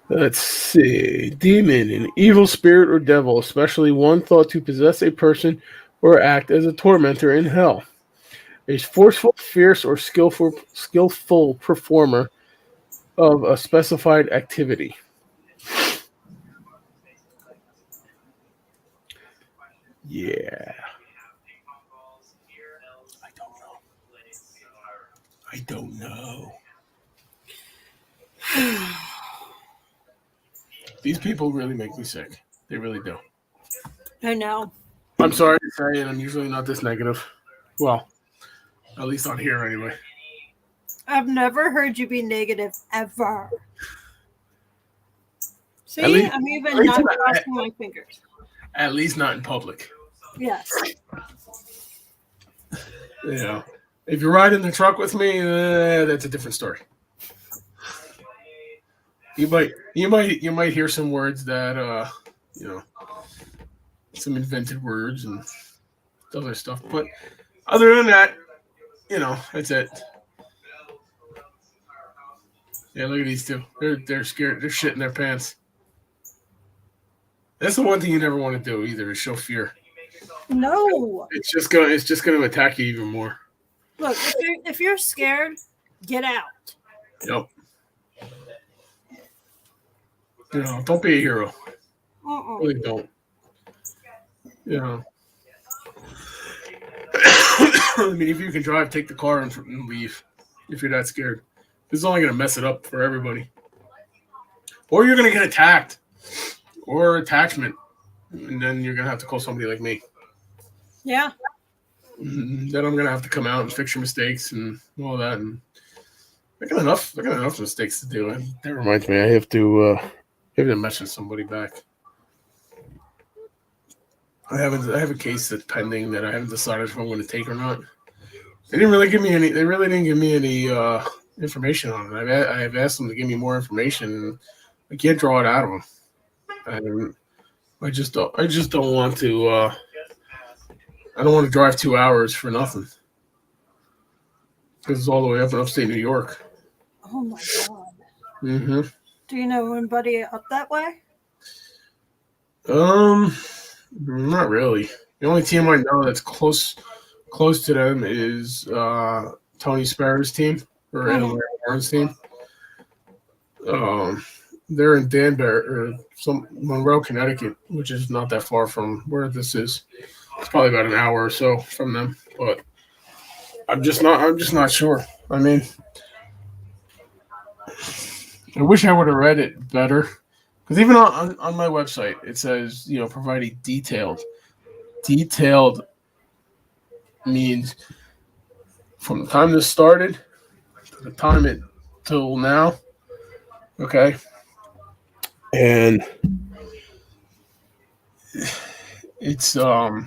Let's see. Demon, an evil spirit or devil, especially one thought to possess a person or act as a tormentor in hell. A forceful, fierce, or skillful performer of a specified activity. Yeah. I don't know. These people really make me sick. They really do.
I know.
I'm sorry to say it. I'm usually not this negative. Well, at least on here anyway.
I've never heard you be negative ever. See, I'm even not crossing my fingers.
At least not in public.
Yes.
If you ride in the truck with me, that's a different story. You might hear some words that some invented words and other stuff, but other than that, that's it. Yeah, look at these two. They're scared. They're shitting their pants. That's the one thing you never want to do either, is show fear.
No.
It's just gonna attack you even more.
Look, if you're scared, get out.
Yep. You know, don't be a hero. Really don't. You know. I mean, if you can drive, take the car and leave. If you're that scared, this is only gonna mess it up for everybody. Or you're gonna get attacked, or attachment, and then you're gonna have to call somebody like me.
Yeah.
Then I'm gonna have to come out and fix your mistakes and all that. And I got enough mistakes to do. And that reminds me, I have to message somebody back. I have a case that's pending that I haven't decided if I'm going to take or not. They really didn't give me any information on it. I've asked them to give me more information, and I can't draw it out of them. And I just don't want to. I don't want to drive 2 hours for nothing. This is all the way up in upstate New York.
Oh my God.
Mm-hmm.
Do you know anybody up that way?
Not really. The only team I know that's close to them is Tony Sparrow's team or Larry Warren's team. They're in Danbury or Monroe, Connecticut, which is not that far from where this is. It's probably about an hour or so from them, but I'm just not sure. I mean, I wish I would have read it better, because even on my website it says, you know, providing detailed. Detailed means from the time this started to the time it till now. Okay, and it's and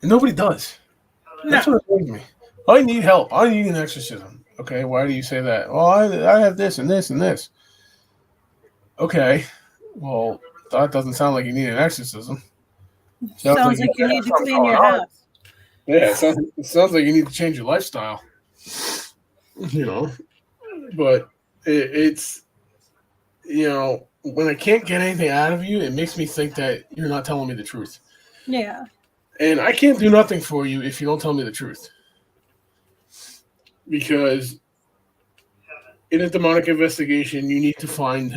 nobody does. That's what annoys me. I need help. I need an exorcism. Okay, why do you say that? Well, I have this and this and this. Okay, well, that doesn't sound like you need an exorcism.
Sounds like you need to clean your house.
Yeah, it sounds like you need to change your lifestyle. You know, but it's, you know, when I can't get anything out of you, it makes me think that you're not telling me the truth.
Yeah.
And I can't do nothing for you if you don't tell me the truth. Because in a demonic investigation, you need to find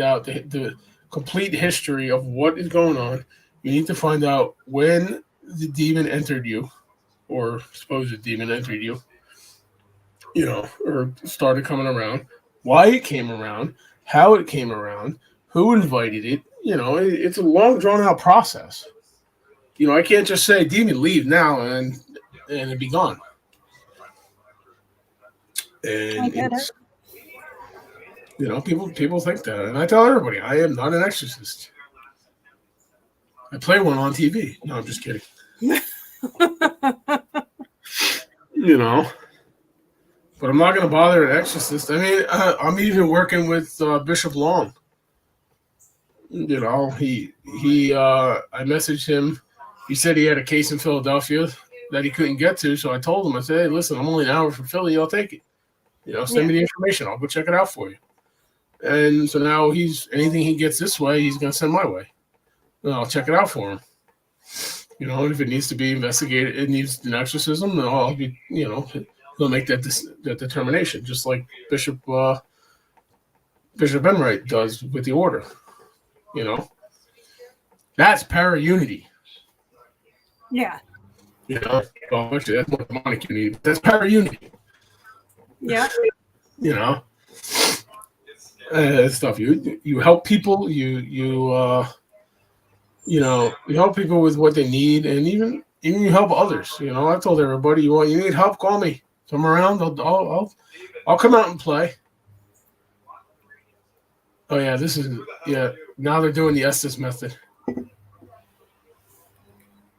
out the complete history of what is going on. You need to find out when the demon entered you, or supposed demon entered you, you know, or started coming around, why it came around, how it came around, who invited it. You know, it's a long, drawn-out process. You know, I can't just say, demon, leave now, and it be gone. And
I get it.
You know, people think that, and I tell everybody, I am not an exorcist. I play one on TV. No, I'm just kidding. You know, but I'm not going to bother an exorcist. I mean, I'm even working with Bishop Long. You know, I messaged him. He said he had a case in Philadelphia that he couldn't get to, so I told him, I said, hey, listen, I'm only an hour from Philly. I'll take it. You know, send me the information. I'll go check it out for you. And so now anything he gets this way, he's going to send my way. And I'll check it out for him. You know, and if it needs to be investigated, it needs an exorcism, then I'll be, you know, he'll make that determination, just like Bishop Enright does with the order. You know, that's para-unity.
Yeah.
You know, well, actually, that's more demonic unity, but that's para-unity.
Yeah.
You know, stuff. You help people. You help people with what they need, and even you help others. You know, I told everybody, you need help, call me. If I'm around, I'll come out and play. Oh yeah, now they're doing the Estes method,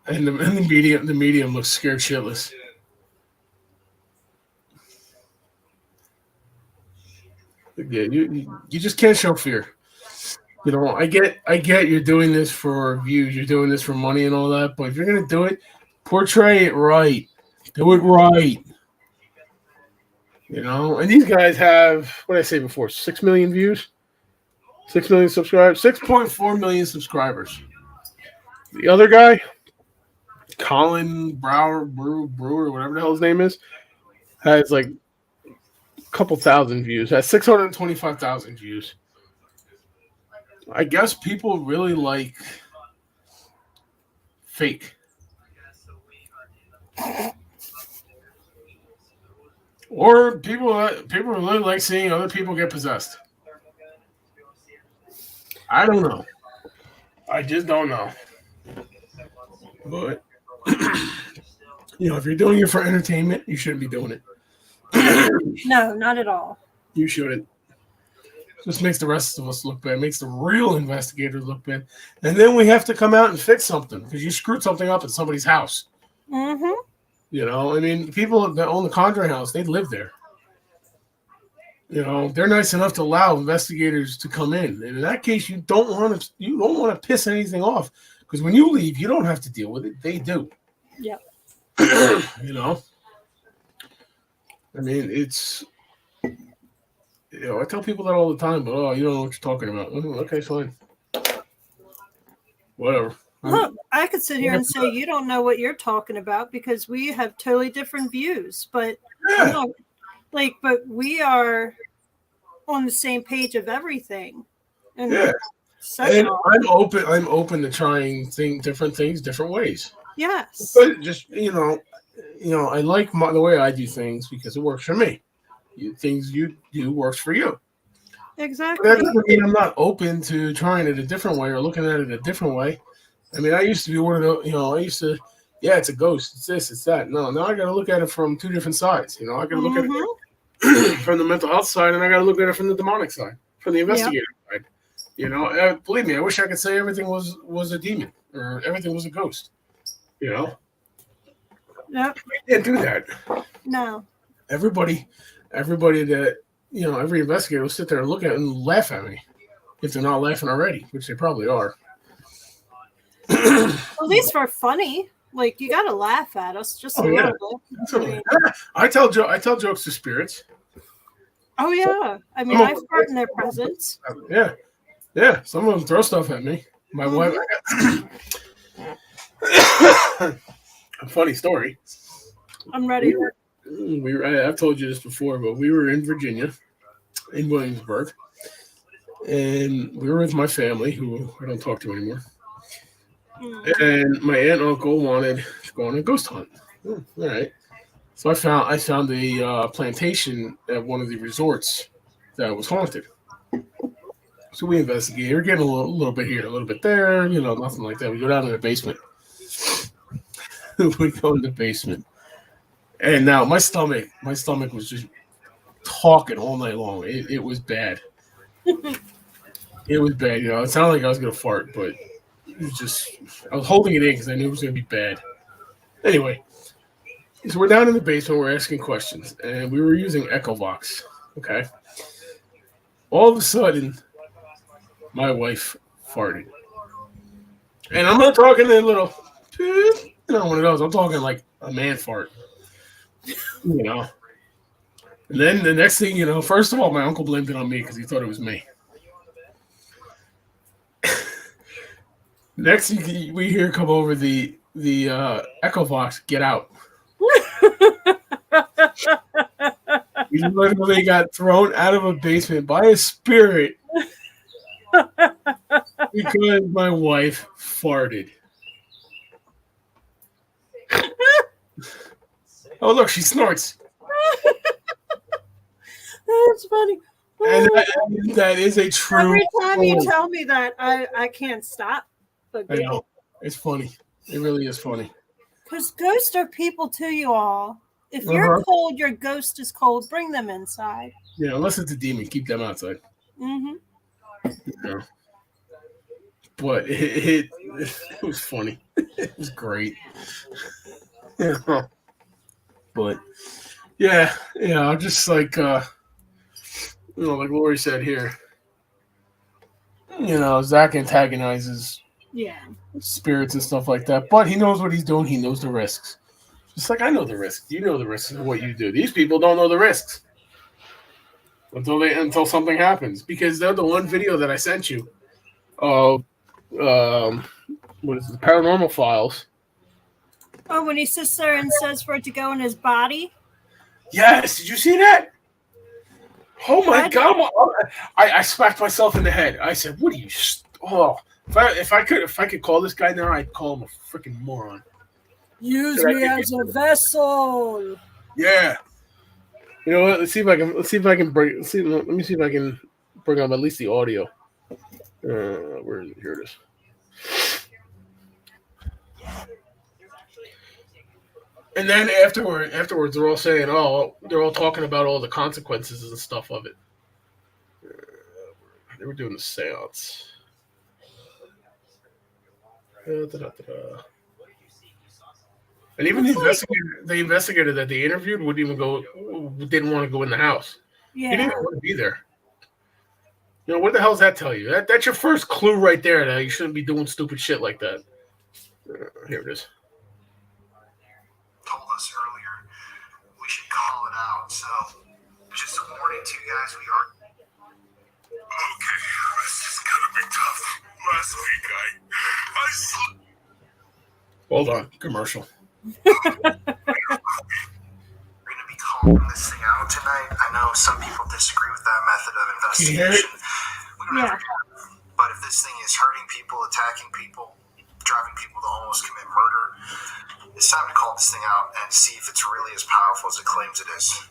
and the medium looks scared shitless. Yeah, you just can't show fear. You know, I get you're doing this for views, you're doing this for money and all that, but if you're gonna do it, portray it right. Do it right. You know, and these guys have, what did I say before, 6 million views? 6 million subscribers? 6.4 million subscribers. The other guy, Colin Brewer, whatever the hell his name is, has like a couple thousand views. Has 625,000 views. I guess people really like fake. Or people really like seeing other people get possessed. I don't know. I just don't know. But if you're doing it for entertainment, you shouldn't be doing it.
No, not at all.
You shouldn't. Just makes the rest of us look bad. Makes the real investigators look bad. And then we have to come out and fix something because you screwed something up at somebody's house.
Mm-hmm.
I mean, people that own the Conjuring house, they live there. They're nice enough to allow investigators to come in. And in that case, you don't want to piss anything off because when you leave, you don't have to deal with it. They do.
Yep.
I mean, it's. I tell people that all the time, but you don't know what you're talking about. Okay, fine. Whatever.
Look, I could sit here and say you don't know what you're talking about because we have totally different views. But but we are on the same page of everything. And
and I'm open to trying different things different ways.
Yes.
But just I like the way I do things because it works for me. Things you do works for you.
Exactly.
That doesn't mean I'm not open to trying it a different way or looking at it a different way. I mean, I used to be one of the, it's a ghost, it's this, it's that. No, now I got to look at it from two different sides. I got to look at it from the mental health side, and I got to look at it from the demonic side, from the investigator side. Believe me, I wish I could say everything was a demon or everything was a ghost.
Yep.
You can't do that.
No.
Everybody that every investigator will sit there and look at it and laugh at me if they're not laughing already, which they probably are.
At least we're funny. Like you gotta laugh at us just a little bit.
I tell jokes to spirits.
Oh yeah. I mean I've heard in their presence.
Yeah. Some of them throw stuff at me. My wife a funny story.
I'm ready.
I've told you this before, but we were in Virginia, in Williamsburg, and we were with my family, who I don't talk to anymore. And my aunt and uncle wanted to go on a ghost hunt. All right, so I found a plantation at one of the resorts that was haunted. So we investigate. We're getting a little bit here, a little bit there, nothing like that. We go down to the basement. We go in the basement. And now my stomach was just talking all night long. It was bad. It was bad. It sounded like I was going to fart, but it was just, I was holding it in because I knew it was going to be bad. Anyway, so we're down in the basement. We're asking questions, and we were using Echovox. Okay. All of a sudden, my wife farted. And I'm not talking a little, one of those. I'm talking like a man fart. And then the next thing, first of all, my uncle blamed it on me because he thought it was me. Next thing we hear come over the Echovox, get out. We literally got thrown out of a basement by a spirit because my wife farted. Oh, look, she snorts.
That's funny.
And that is a true.
Every time you tell me that, I can't stop.
I know. It's funny. It really is funny.
Because ghosts are people too, you all. If you're cold, your ghost is cold. Bring them inside.
Yeah, unless it's a demon, keep them outside.
Mm-hmm.
Yeah. But it was funny. It was great. Yeah. But I'm just like like Lori said here. Zach antagonizes spirits and stuff like that, but he knows what he's doing. He knows the risks. Just like I know the risks. You know the risks of what you do. These people don't know the risks until something happens, because they're the one video that I sent you of what is it, Paranormal Files.
Oh, when he sits there and says for it to go in his body.
Yes, did you see that? Oh my God! I smacked myself in the head. I said, "What are you?" If I could call this guy now, I'd call him a freaking moron.
Use me as a vessel.
Yeah. You know what? Let me see if I can bring. Let me see if I can bring up at least the audio. Where is it? Here it is. And then afterwards, they're all saying, "Oh, they're all talking about all the consequences and stuff of it." They were doing the seance. And even the investigator that they interviewed didn't want to go in the house.
Yeah.
He didn't want to be there. You know, what the hell does that tell you? That's your first clue right there that you shouldn't be doing stupid shit like that. Here it is.
Told us earlier we should call it out. So, just a warning to you guys, we are. Okay, this is gonna be tough. Last week I
Hold on, commercial.
We're gonna be calling this thing out tonight. I know some people disagree with that method of
Can you hear it?
investigation. Yeah. But if this thing is hurting people, attacking people, driving people to almost commit murder, it's time to call this thing out and see if it's really as powerful as it claims it is.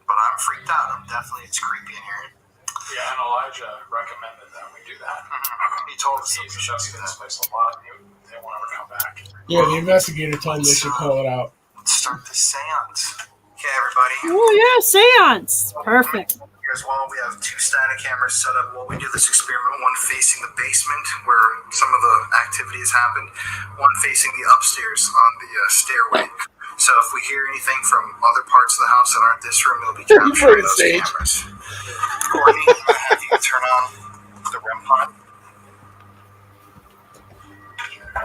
But I'm freaked out. It's creepy in here.
Yeah, and Elijah recommended that we do that.
He told us that we
He's
should
invested
do
in this
that.
place a lot. They won't ever come back.
Yeah, the investigator told me they should call it out.
Let's start the seance. Okay, everybody.
Oh yeah, seance. Perfect.
Here as well, we have 2 static cameras set up while we do this experiment. One facing the basement where some of the activity has happened. One facing the upstairs on the stairway. So if we hear anything from other parts of the house that aren't this room, it'll be captured on those cameras. Courtney, I'm going to have you turn on the REM pod.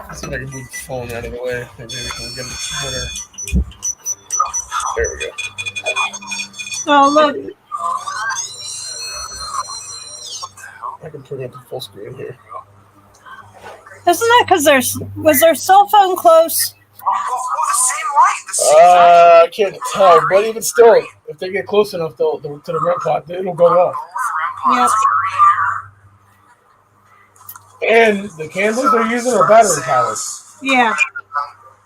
Let's see if I can move the phone out of the way. Maybe we can get it better. There we go.
Oh look.
I can turn up the full screen here.
Isn't that because was their cell phone close?
Oh, the same light. The same light.
I can't tell, but even still, if they get close enough to the REM pod, it'll go off.
Yep.
And the candles they're using are battery powered.
Yeah.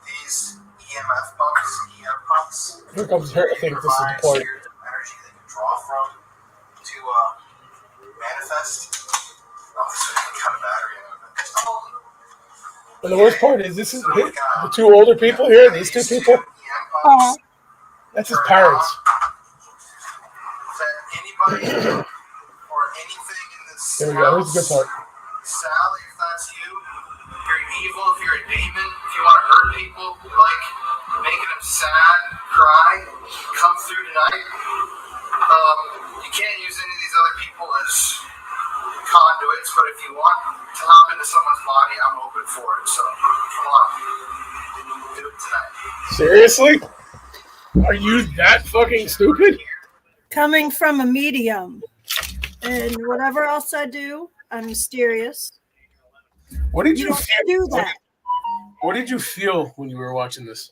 These EMF pumps.
Here comes her. I think this is the part.
Energy they can draw from to manifest. Oh, so they can cut a battery out of it.
And the worst part is the 2 older people here. These 2 people. That's his parents.
That anybody or anything in this
There we go. Here's the good part.
Sally, if that's you, if you're evil, if you're a demon, if you want to hurt people, you like making them sad, cry, come through tonight. You can't use any of these other people as conduits, but if you want to hop into someone's body, I'm open for it. So, come on. Do it tonight.
Seriously? Are you that fucking stupid?
Coming from a medium. And whatever else I do, I'm mysterious.
What did you
don't
feel?
do that.
What did you feel when you were watching this?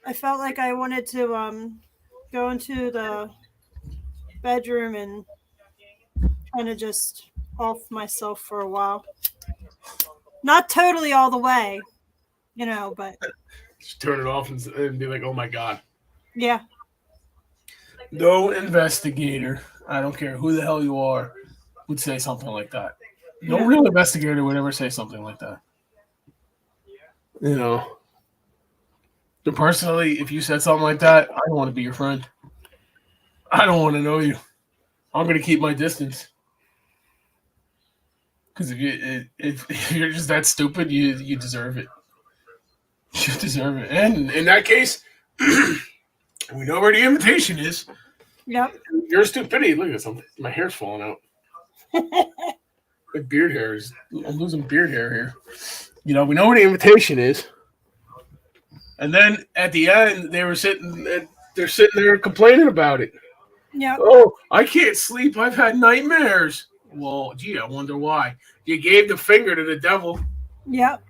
I felt like I wanted to go into the bedroom and kind of just off myself for a while. Not totally all the way, but
Just turn it off and be like, "Oh my God."
yeah.
No investigator, I don't care who the hell you are, would say something like that. No real investigator would ever say something like that. But personally, if you said something like that, I don't want to be your friend. I don't want to know you. I'm going to keep my distance. Because if you're just that stupid, you deserve it. You deserve it. And in that case, we know where the invitation is.
Yep.
Your stupidity. Look at this. My hair's falling out. My beard hair is. I'm losing beard hair here. We know where the invitation is. And then at the end, they're sitting there complaining about it.
Yep.
Oh, I can't sleep. I've had nightmares. Well, gee, I wonder why. You gave the finger to the devil.
Yep.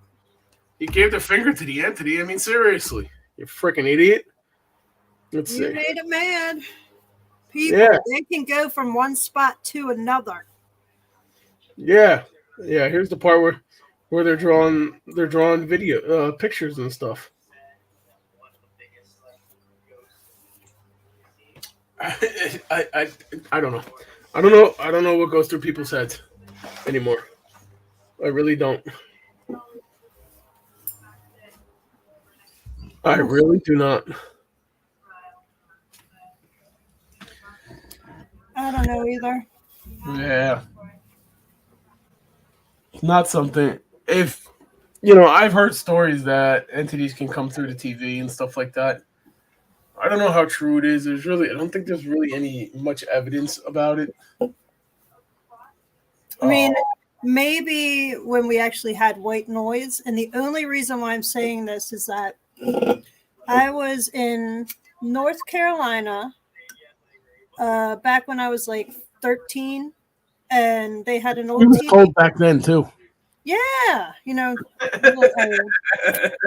He gave the finger to the entity. I mean, seriously, you freaking idiot. Let's
You
see.
made it mad. People,
Yeah.
they can go from one spot to another.
Yeah. Here's the part where they're drawing video pictures and stuff. I don't know. I don't know what goes through people's heads anymore. I really don't. I really do not.
I don't know either.
Yeah. It's not something. If, I've heard stories that entities can come through the TV and stuff like that. I don't know how true it is. I don't think there's really any much evidence about it.
I mean, maybe when we actually had white noise, and the only reason why I'm saying this is that I was in North Carolina back when I was like 13, and they had an old
It was
TV.
cold back then too.
Yeah, little old.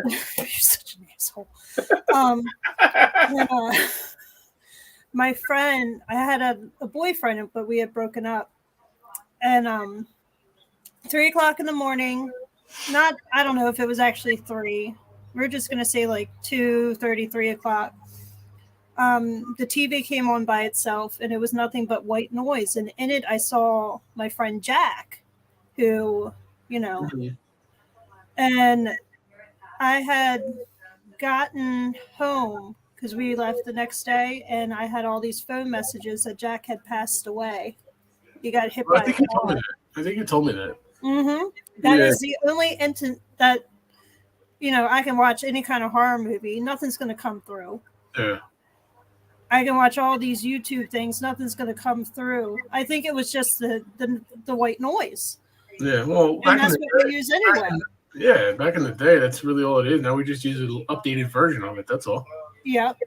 You're such an asshole. When, my friend, I had a boyfriend, but we had broken up, and 3 o'clock in the morning. I don't know if it was actually 3. We're just gonna say like 2:30, 3 o'clock. The TV came on by itself, and it was nothing but white noise. And in it, I saw my friend Jack, who, and I had gotten home because we left the next day, and I had all these phone messages that Jack had passed away. He got hit by a car.
I think you told me that.
Mm-hmm. That is the only intent that, I can watch any kind of horror movie. Nothing's going to come through.
Yeah.
I can watch all these YouTube things. Nothing's going to come through. I think it was just the white noise.
Yeah. Well,
and that's what we use anyway.
Yeah. Back in the day, that's really all it is. Now we just use an updated version of it. That's all.
Yep.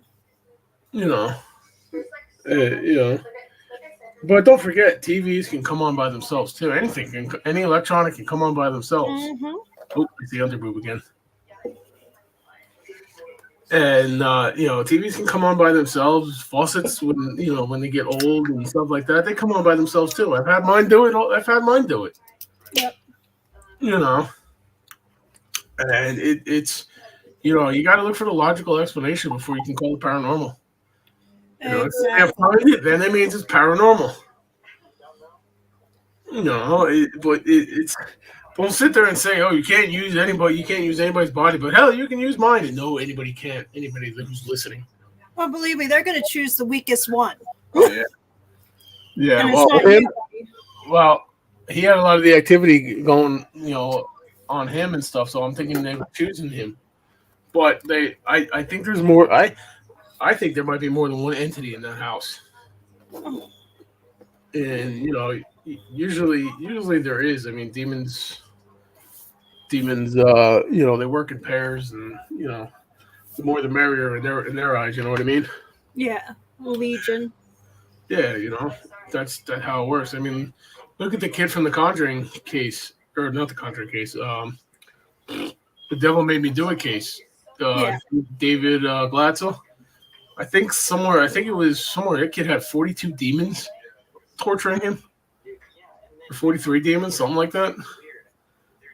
But don't forget, TVs can come on by themselves too. Any electronic can come on by themselves.
Mm-hmm.
Oh, it's the underboob again. And TVs can come on by themselves. Faucets, when they get old and stuff like that, they come on by themselves too. I've had mine do it.
Yep.
And it's you got to look for the logical explanation before you can call it paranormal.
Exactly.
Then that means it's paranormal. It's don't sit there and say, "Oh, you can't use anybody's body," but hell, you can use mine. And no, anybody can't. Anybody who's listening.
Well, believe me, they're going to choose the weakest one.
Oh, yeah. Yeah.
And
well, he had a lot of the activity going, on him and stuff. So I'm thinking they were choosing him. But I think there's more. I think there might be more than one entity in that house. And usually there is. I mean, demons. They work in pairs, and the more the merrier in their eyes. You know what I mean?
Yeah, Legion.
Yeah, that's how it works. I mean, look at the kid from the Conjuring case, or not the Conjuring case. The Devil Made Me Do It case. David Glatzel. I think it was somewhere. That kid had 42 demons torturing him, or 43 demons, something like that.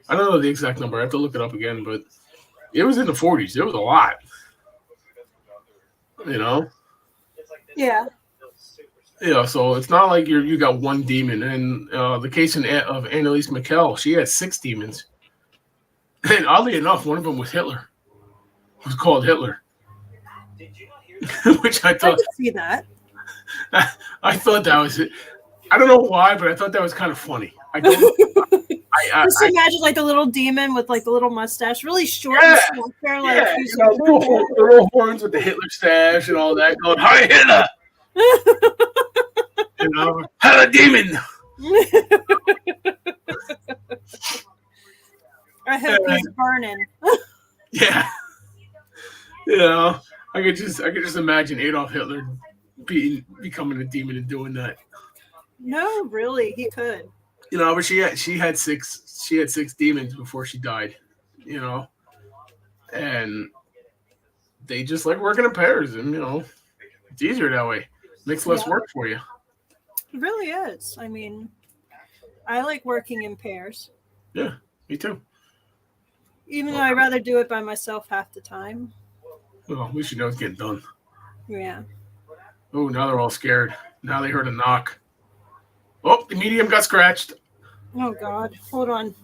I don't know the exact number. I have to look it up again, but it was in the 40s. It was a lot.
Yeah.
Yeah, so it's not like you got one demon. And the case of Annalise McKell, she had 6 demons. And oddly enough, one of them was Hitler. It was called Hitler. Which I thought.
I could see that.
I thought that was it. I don't know why, but I thought that was kind of funny.
Just imagine like the little demon with like the little mustache, really short and small hair,
little horns with the Hitler stash and all that, going, "Hi, Hitler!" Hello, demon.
I hope he's burning.
Yeah, I could just imagine Adolf Hitler becoming a demon and doing that.
No, really, he could.
You know, but she had six demons before she died. You know, and they just like working in pairs, and you know, it's easier that way. Makes less
Yeah.
work for you.
It really is. I mean, I like working in pairs,
Yeah, me too.
even though I'd rather do it by myself half the time.
Well, at least you know it's getting done.
Yeah.
Oh, now they're all scared. Now they heard a knock. Oh, the medium got scratched.
Oh God. Hold on.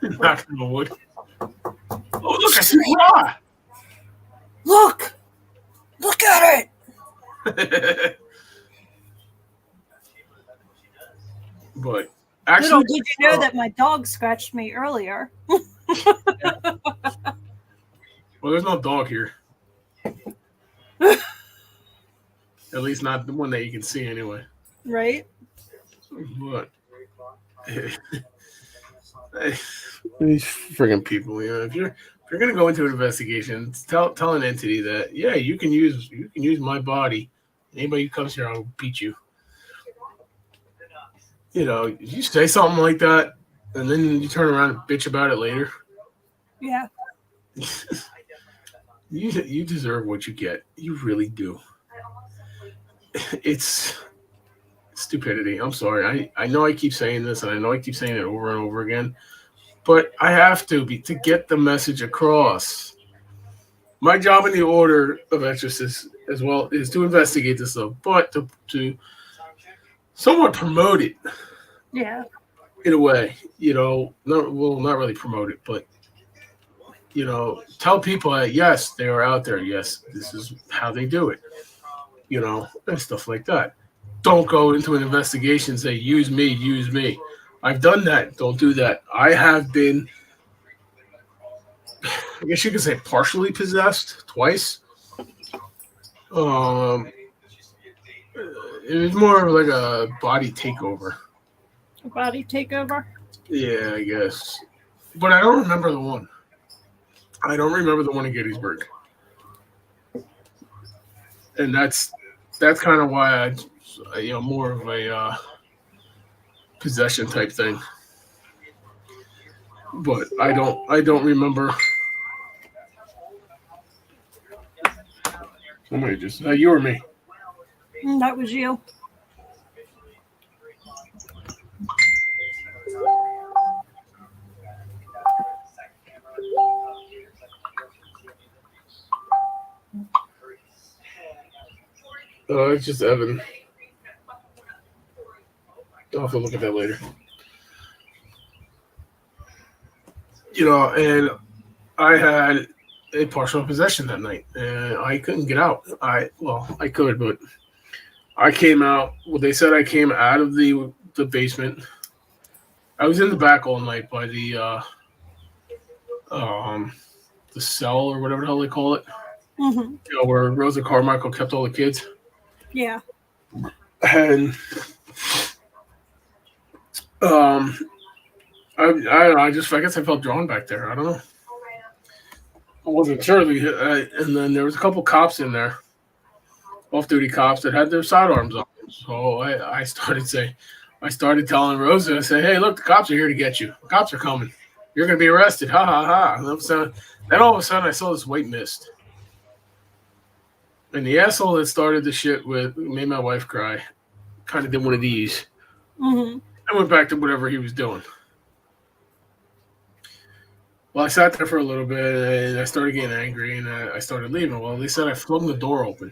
Knocking on wood. Oh, look, I see a raw.
Look! Look at it!
But
Little
actually,
did you know that my dog scratched me earlier.
well, there's no dog here. At least not the one that you can see anyway.
Right?
But these friggin' people, you know, if you're gonna go into an investigation, tell an entity that you can use my body. Anybody who comes here, I'll beat you. You know, you say something like that, and then you turn around and bitch about it later.
Yeah.
You deserve what you get. You really do. It's stupidity. I'm sorry. I know I keep saying this, and I know I keep saying it over and over again, but I have to get the message across. My job in the Order of Exorcists as well is to investigate this stuff, but to somewhat promote it.
Yeah.
In a way, you know, not really promote it, but you know, tell people that yes, they are out there. Yes, this is how they do it. You know, and stuff like that. Don't go into an investigation and say, use me, use me. I've done that. Don't do that. I have been, I guess you could say, partially possessed twice. It was more of like a body takeover.
A body takeover?
Yeah, I guess. But I don't remember the one. I don't remember the one in Gettysburg. And that's kind of why I, you know, more of a possession type thing. But I don't remember. Somebody just you or me?
That was you.
It's just Evan. I'll have to look at that later. You know, and I had a partial possession that night, and I couldn't get out. I could, but I came out. Well, they said I came out of the basement. I was in the back all night by the cell or whatever the hell they call it.
Mm-hmm.
You know, where Rosa Carmichael kept all the kids.
Yeah.
And I don't know. I guess I felt drawn back there. I don't know. I wasn't sure. And then there was a couple cops in there, off-duty cops that had their sidearms on. So I started telling Rosa, I said, "Hey, look, the cops are here to get you. The cops are coming. You're going to be arrested. Ha, ha, ha." And then all of a sudden, I saw this white mist. And the asshole that started the shit made my wife cry. Kind of did one of these.
Mm-hmm.
I went back to whatever he was doing. Well, I sat there for a little bit, and I started getting angry, and I started leaving. Well, they said I flung the door open.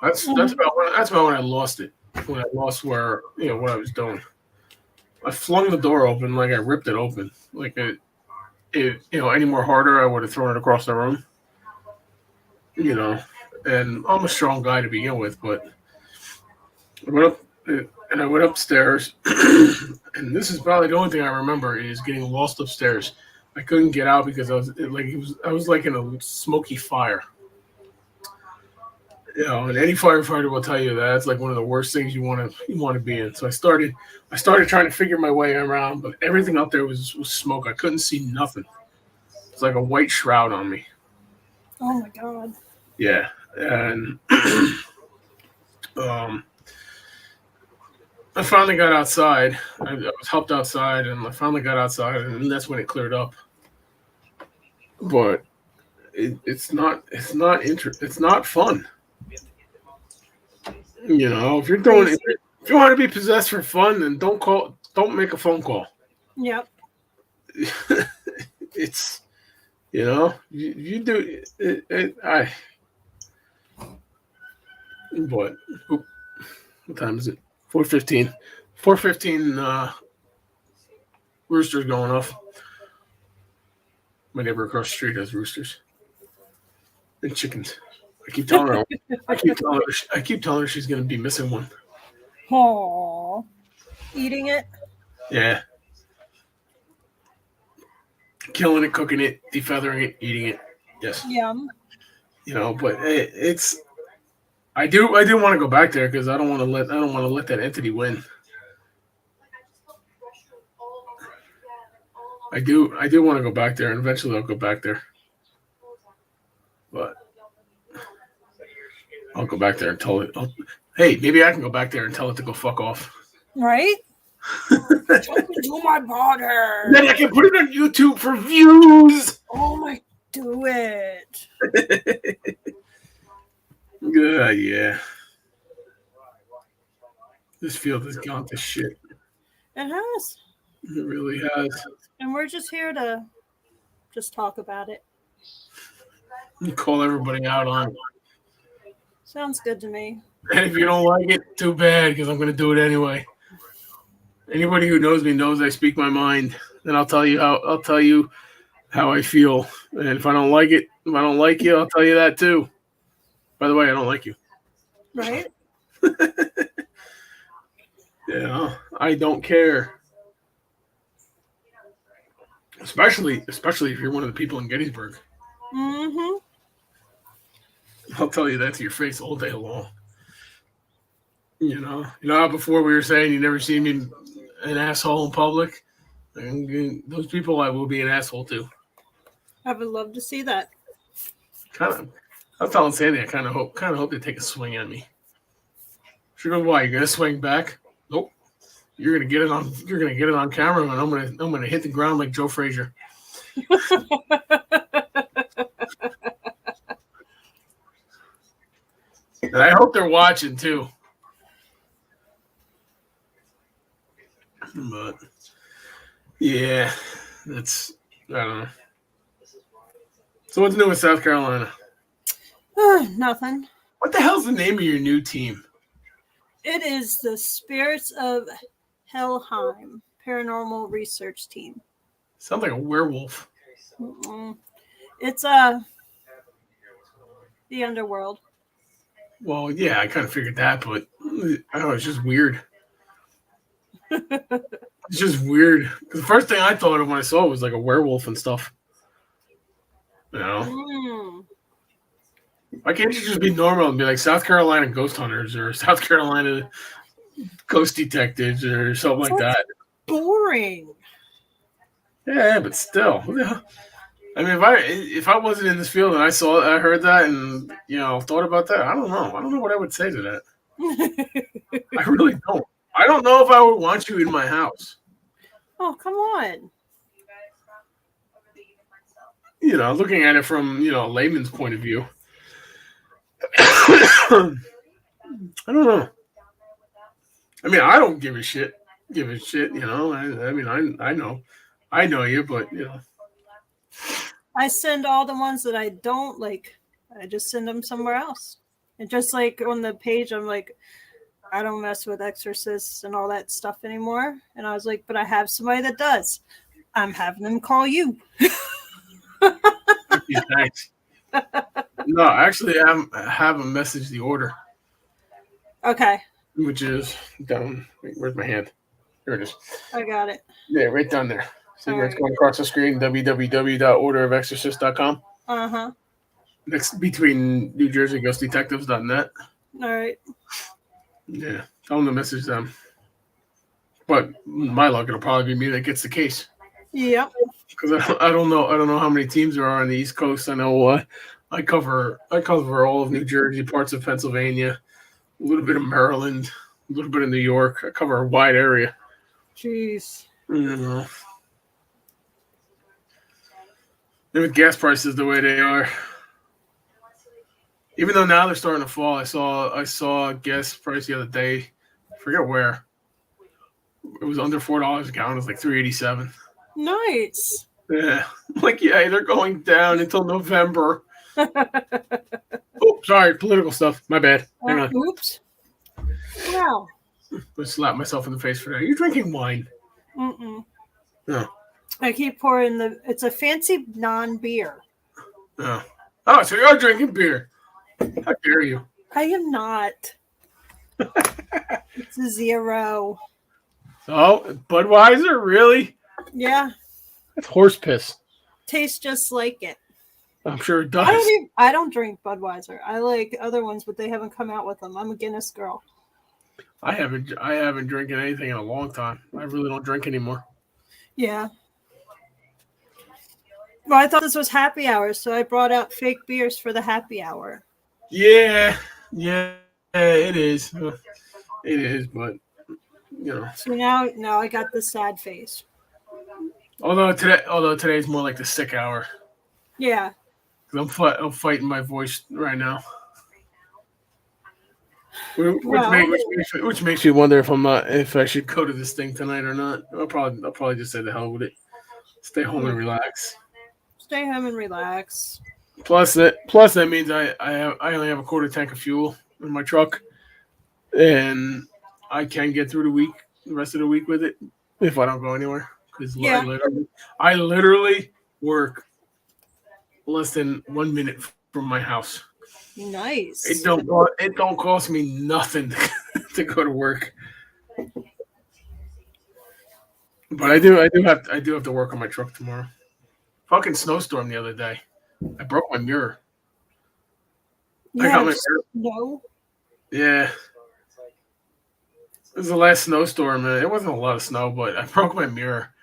That's about when I lost it. When I lost what I was doing. I flung the door open, like I ripped it open. Like any more harder, I would have thrown it across the room. You know, and I'm a strong guy to begin with, but I went upstairs, and this is probably the only thing I remember is getting lost upstairs. I couldn't get out because I was like in a smoky fire. You know, and any firefighter will tell you that it's like one of the worst things you want to be in. So I started trying to figure my way around, but everything up there was smoke. I couldn't see nothing. It's like a white shroud on me.
Oh my God.
Yeah, and I finally got outside. I was helped outside, and I finally got outside, and that's when it cleared up. But it's not fun. You know, if you're doing it, if you want to be possessed for fun, then don't make a phone call.
Yep.
It's, you know, you do it. But what time is it? 4:15. 4:15. Rooster's going off. My neighbor across the street has roosters and chickens. I keep telling her. I keep telling her she's going to be missing one.
Aww. Eating it?
Yeah. Killing it, cooking it, defeathering it, eating it. Yes.
Yum.
You know, but it's. I do want to go back there because I don't want to let that entity win. I do want to go back there, and eventually I'll go back there. But I'll go back there and tell it. Hey, maybe I can go back there and tell it to go fuck off.
Right? Oh my body.
Then I can put it on YouTube for views.
Oh my, do it.
Yeah. This field has gone to shit.
It has.
It really has.
And we're just here to just talk about it.
You call everybody out on it.
Sounds good to me.
And if you don't like it, too bad, because I'm going to do it anyway. Anybody who knows me knows I speak my mind, and I'll tell you how I feel. And if I don't like it, if I don't like you, I'll tell you that too. By the way, I don't like you.
Right?
Yeah, I don't care. Especially if you're one of the people in Gettysburg.
Mm-hmm.
I'll tell you that to your face all day long. You know how before we were saying you never see me an asshole in public? And those people I will be an asshole to.
I would love to see that.
I'm telling Sandy I kind of hope they take a swing at me. She goes, why, you're gonna swing back? Nope. You're gonna get it on camera, and I'm gonna hit the ground like Joe Frazier. And I hope they're watching too. But yeah, I don't know. So what's new with South Carolina?
Nothing.
What the hell's the name of your new team?
It is the Spirits of Helheim Paranormal Research Team.
Sounds like a werewolf.
Mm-mm. It's the underworld.
Well, yeah, I kind of figured that, but I don't know, it's just weird. It's just weird. The first thing I thought of when I saw it was like a werewolf and stuff. You know? Why can't you just be normal and be like South Carolina Ghost Hunters or South Carolina Ghost Detectives or something like that?
Boring.
Yeah, but still. I mean, if I wasn't in this field and I heard that and thought about that, I don't know what I would say to that. I really don't. I don't know if I would want you in my house.
Oh, come on.
Looking at it from a layman's point of view. I don't know. I mean, I don't give a shit. I mean, I know you, but
I send all the ones that I don't like. I just send them somewhere else. And just like on the page, I'm like, I don't mess with exorcists and all that stuff anymore. And I was like, but I have somebody that does. I'm having them call you.
Thanks. No, actually, I have a message the order.
Okay.
Which is down. Wait, where's my hand? Here it is.
I got it.
Yeah, right down there. See where it's going across the screen? www.orderofexorcist.com.
Uh-huh.
Next between NewJerseyGhostDetectives.net.
All right.
Yeah, tell them to message them. But my luck, it'll probably be me that gets the case.
Yep.
Because I don't know how many teams there are on the East Coast. I know I cover all of New Jersey, parts of Pennsylvania, a little bit of Maryland, a little bit in New York. I cover a wide area.
Jeez.
You know. And with gas prices the way they are, even though now they're starting to fall, I saw a gas price the other day. I forget where. It was under $4 a gallon. It was like $3.87.
Nice.
Yeah, I'm like, yeah, they're going down until November. Oh, sorry, political stuff. My bad. Hang on.
Oops. Wow.
I slapped myself in the face for that. You're drinking wine.
Mm-mm.
No.
I keep pouring it's a fancy non-beer.
No. Oh, so you're drinking beer. How dare you?
I am not. It's a 0.
Oh, Budweiser? Really?
Yeah.
That's horse piss.
Tastes just like it.
I'm sure it does.
I don't drink Budweiser. I like other ones, but they haven't come out with them. I'm a Guinness girl.
I haven't drinking anything in a long time. I really don't drink anymore.
Yeah. Well, I thought this was happy hour, so I brought out fake beers for the happy hour.
Yeah, it is. It is, but you know.
So now I got the sad face.
Although today's more like the sick hour.
Yeah.
'Cause I'm fighting my voice right now. Which makes you wonder if I should go to this thing tonight or not. I'll probably just say the hell with it. Stay home and relax.
Stay home and relax.
Plus that means I only have a quarter tank of fuel in my truck, and I can get through the rest of the week with it if I don't go anywhere. Because I literally work less than 1 minute from my house.
Nice.
It don't cost me nothing to go to work. But I do have to work on my truck tomorrow. Fucking snowstorm the other day. I broke my mirror. I got my mirror.
No.
Yeah. It was the last snowstorm, and it wasn't a lot of snow, but I broke my mirror.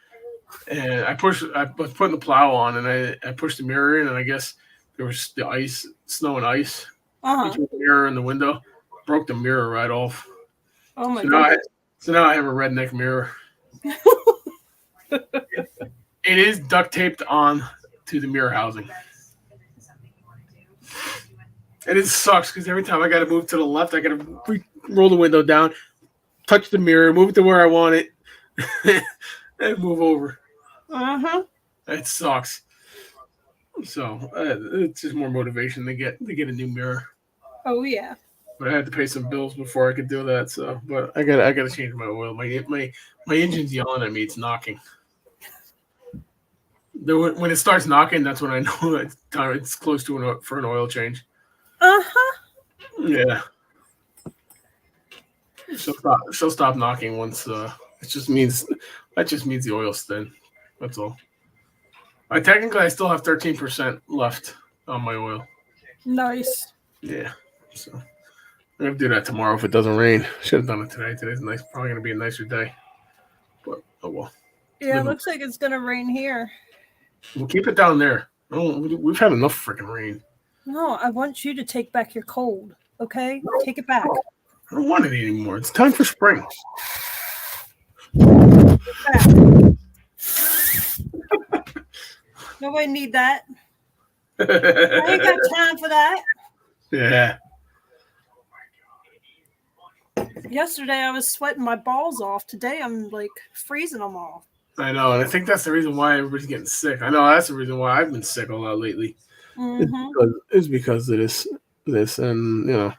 And I was putting the plow on, and I pushed the mirror in, and I guess there was the ice, snow and ice. Between the mirror and the window. Broke the mirror right off.
Oh my god.
So now I have a redneck mirror. It is duct taped on to the mirror housing. And it sucks because every time I got to move to the left, I got to roll the window down, touch the mirror, move it to where I want it, and move over. It sucks. So it's just more motivation to get a new mirror.
Oh yeah.
But I had to pay some bills before I could do that. So, but I got to change my oil. My engine's yelling at me. It's knocking. When it starts knocking, that's when I know it's close to an oil change. Yeah. She'll stop knocking once. That just means the oil's thin. That's all. I still have 13% left on my oil.
Nice.
Yeah. So I'm gonna do that tomorrow if it doesn't rain. Should have done it today. Today's nice. Probably gonna be a nicer day. But oh well.
Yeah, it looks like it's gonna rain here.
We'll keep it down there. Oh, we've had enough freaking rain.
No, I want you to take back your cold. Okay, take it back.
I don't want it anymore. It's time for spring.
Nobody need that. I ain't got time for that.
Yeah.
Yesterday I was sweating my balls off. Today I'm like freezing them off.
I know, and I think that's the reason why everybody's getting sick. I know that's the reason why I've been sick a lot lately. It's because of this, and the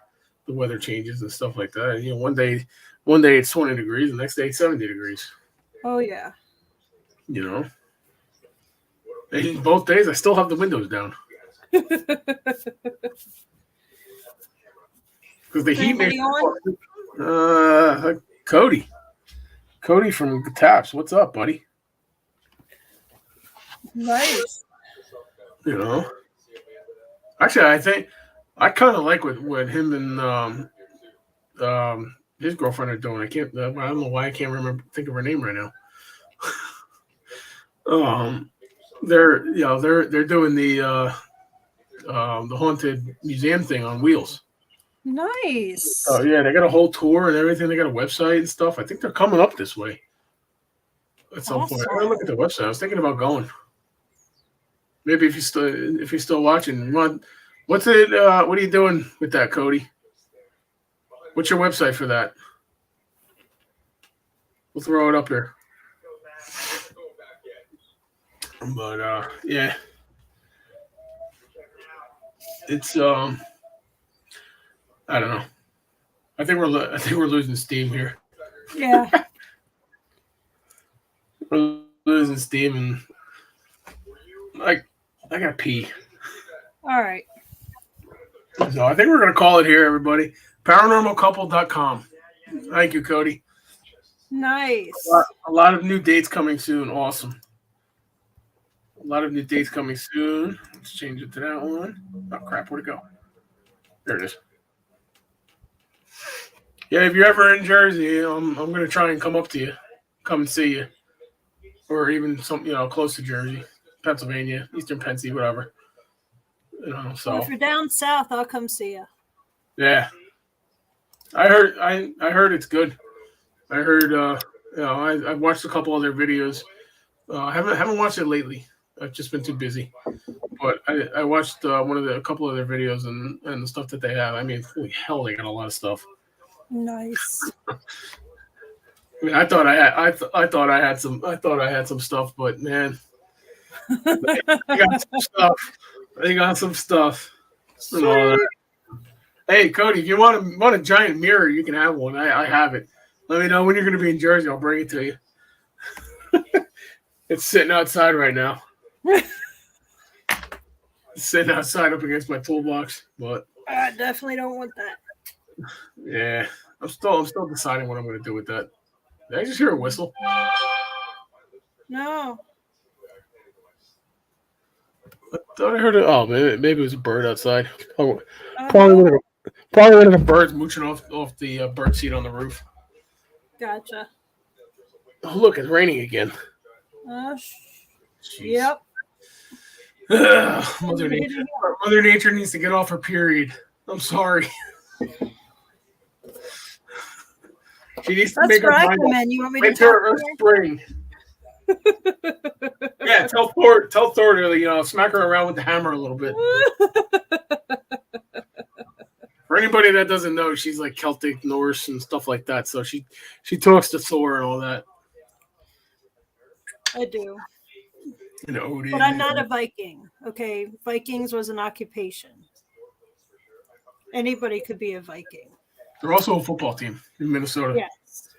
weather changes and stuff like that. One day it's 20 degrees, the next day it's 70 degrees.
Oh yeah.
And both days I still have the windows down. Because the heat makes Cody from the Taps. What's up, buddy?
Nice.
Actually, I think I kind of like what him and his girlfriend are doing. I don't know why I can't think of her name right now. They're doing the haunted museum thing on wheels.
Nice.
Oh yeah, they got a whole tour and everything. They got a website and stuff. I think they're coming up this way at some point. I gotta look at the website. I was thinking about going. Maybe if you're still watching, what's it? What are you doing with that, Cody? What's your website for that? We'll throw it up here. But yeah, it's I don't know. I think we're losing steam here.
Yeah.
We're losing steam, and I gotta pee.
All right.
So I think we're gonna call it here, everybody. Paranormalcouple.com. Thank you, Cody.
Nice.
A lot of new dates coming soon. Awesome. A lot of new dates coming soon. Let's change it to that one. Oh crap, where'd it go? There it is. Yeah, if you're ever in Jersey, I'm gonna try and come up to you, come and see you, or even some close to Jersey, Pennsylvania, Eastern Pennsy, whatever. So
Well, if you're down south, I'll come see you.
yeah, I heard it's good. I heard I watched a couple other videos. I haven't watched it lately. I've just been too busy. But I watched a couple of their videos and the stuff that they have. I mean, holy hell, they got a lot of stuff.
Nice.
I mean, I thought I had some stuff, but man, they got some stuff. They got some stuff. And all that. Hey, Cody, if you want a giant mirror, you can have one. I have it. Let me know when you're going to be in Jersey. I'll bring it to you. It's sitting outside right now. It's sitting outside up against my toolbox, but
I definitely don't want that.
yeah, I'm still deciding what I'm going to do with that. Did I just hear a whistle?
No.
I thought I heard it. Oh, maybe it was a bird outside. Oh, probably one of the birds mooching off the bird seat on the roof.
Gotcha.
Oh, look, it's raining again.
Yep.
Mother Nature needs to get off her period. I'm sorry. She needs to make her mind up.
You want me
Winter
to
or spring. Yeah, tell Thor to smack her around with the hammer a little bit. For anybody that doesn't know, she's like Celtic, Norse, and stuff like that. So she talks to Thor and all that.
I do.
And Odin.
But I'm not a Viking. Okay, Vikings was an occupation. Anybody could be a Viking.
They're also a football team in Minnesota.
Yes.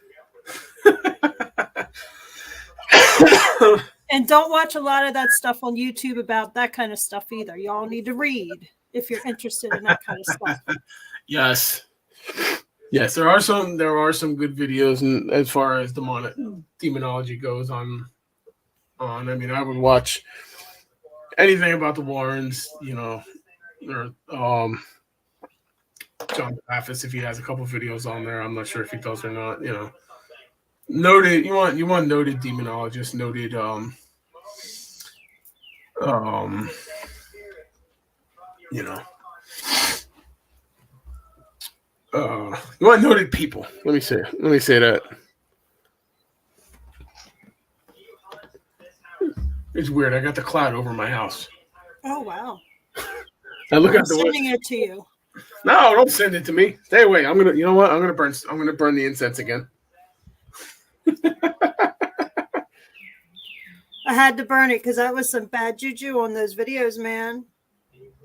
And don't watch a lot of that stuff on YouTube about that kind of stuff either. Y'all need to read if you're interested in that kind of stuff.
Yes, there are some good videos, and as far as demonology goes on. I mean, I would watch anything about the Warrens, or John Mathis if he has a couple videos on there. I'm not sure if he does or not. Noted. You want noted demonologists, noted you want noted people. Let me say that. It's weird. I got the cloud over my house.
Oh wow!
I look
I'm
at the
sending it to you.
No, don't send it to me. Stay away. I'm gonna. You know what? I'm gonna burn the incense again.
I had to burn it because that was some bad juju on those videos, man.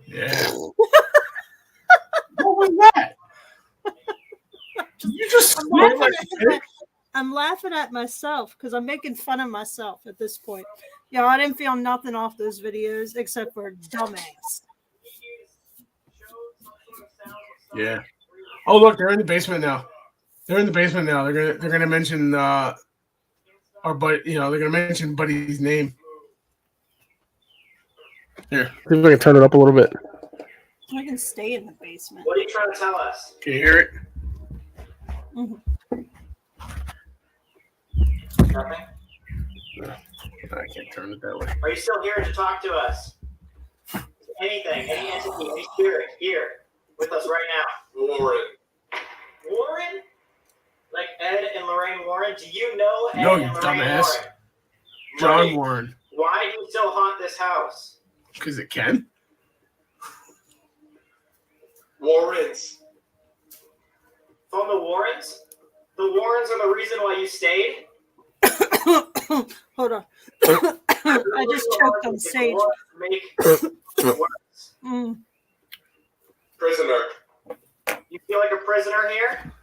Yeah. What was that? You just
I'm laughing at myself because I'm making fun of myself at this point. Yo, I didn't feel nothing off those videos except for dumbass.
Yeah. Oh, look, they're in the basement now. They're gonna mention our buddy. They're gonna mention Buddy's name. Here, see if I can turn it up a little bit.
I can stay in the basement.
What are you trying to tell us?
Can you hear it?
Mm-hmm.
Nothing?
I can't turn it that way.
Are you still here to talk to us? Anything, any entity, any spirit here with us right now? Warren.
Warren? Like Ed and Lorraine Warren? Do you know Ed
No,
and
you
Lorraine
dumbass.
Warren?
John
Mike,
Warren.
why do you still haunt this house?
Because it can.
Warrens.
From the Warrens? The Warrens are the reason why you stayed?
Hold on. I just choked on stage. Mm.
Prisoner.
You feel like a prisoner here?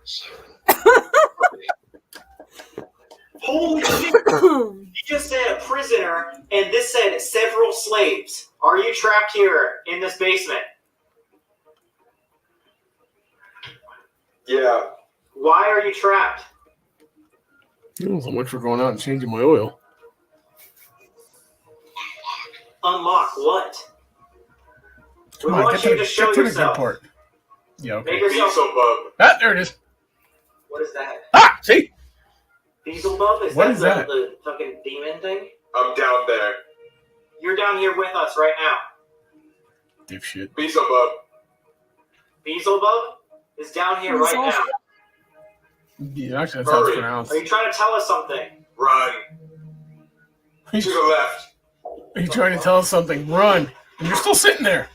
Holy shit! You just said a prisoner, and this said several slaves. Are you trapped here in this basement?
Yeah.
Why are you trapped?
So much for going out and changing my oil.
Unlock what? We
Come on,
want you to show
get to the good
yourself.
part. Yeah, okay.
Make yourself.
Ah, there it is.
What is that?
Ah, see?
Beelzebub?
What is that?
The fucking demon thing?
I'm down there.
You're down here with us right now.
Dipshit.
Beelzebub.
Beelzebub is down here right now.
Yeah, actually, that's how it's
Hurry.
pronounced.
Are you trying to tell us something?
Run. To the left.
Are you trying to tell us something? Run. And you're still sitting there.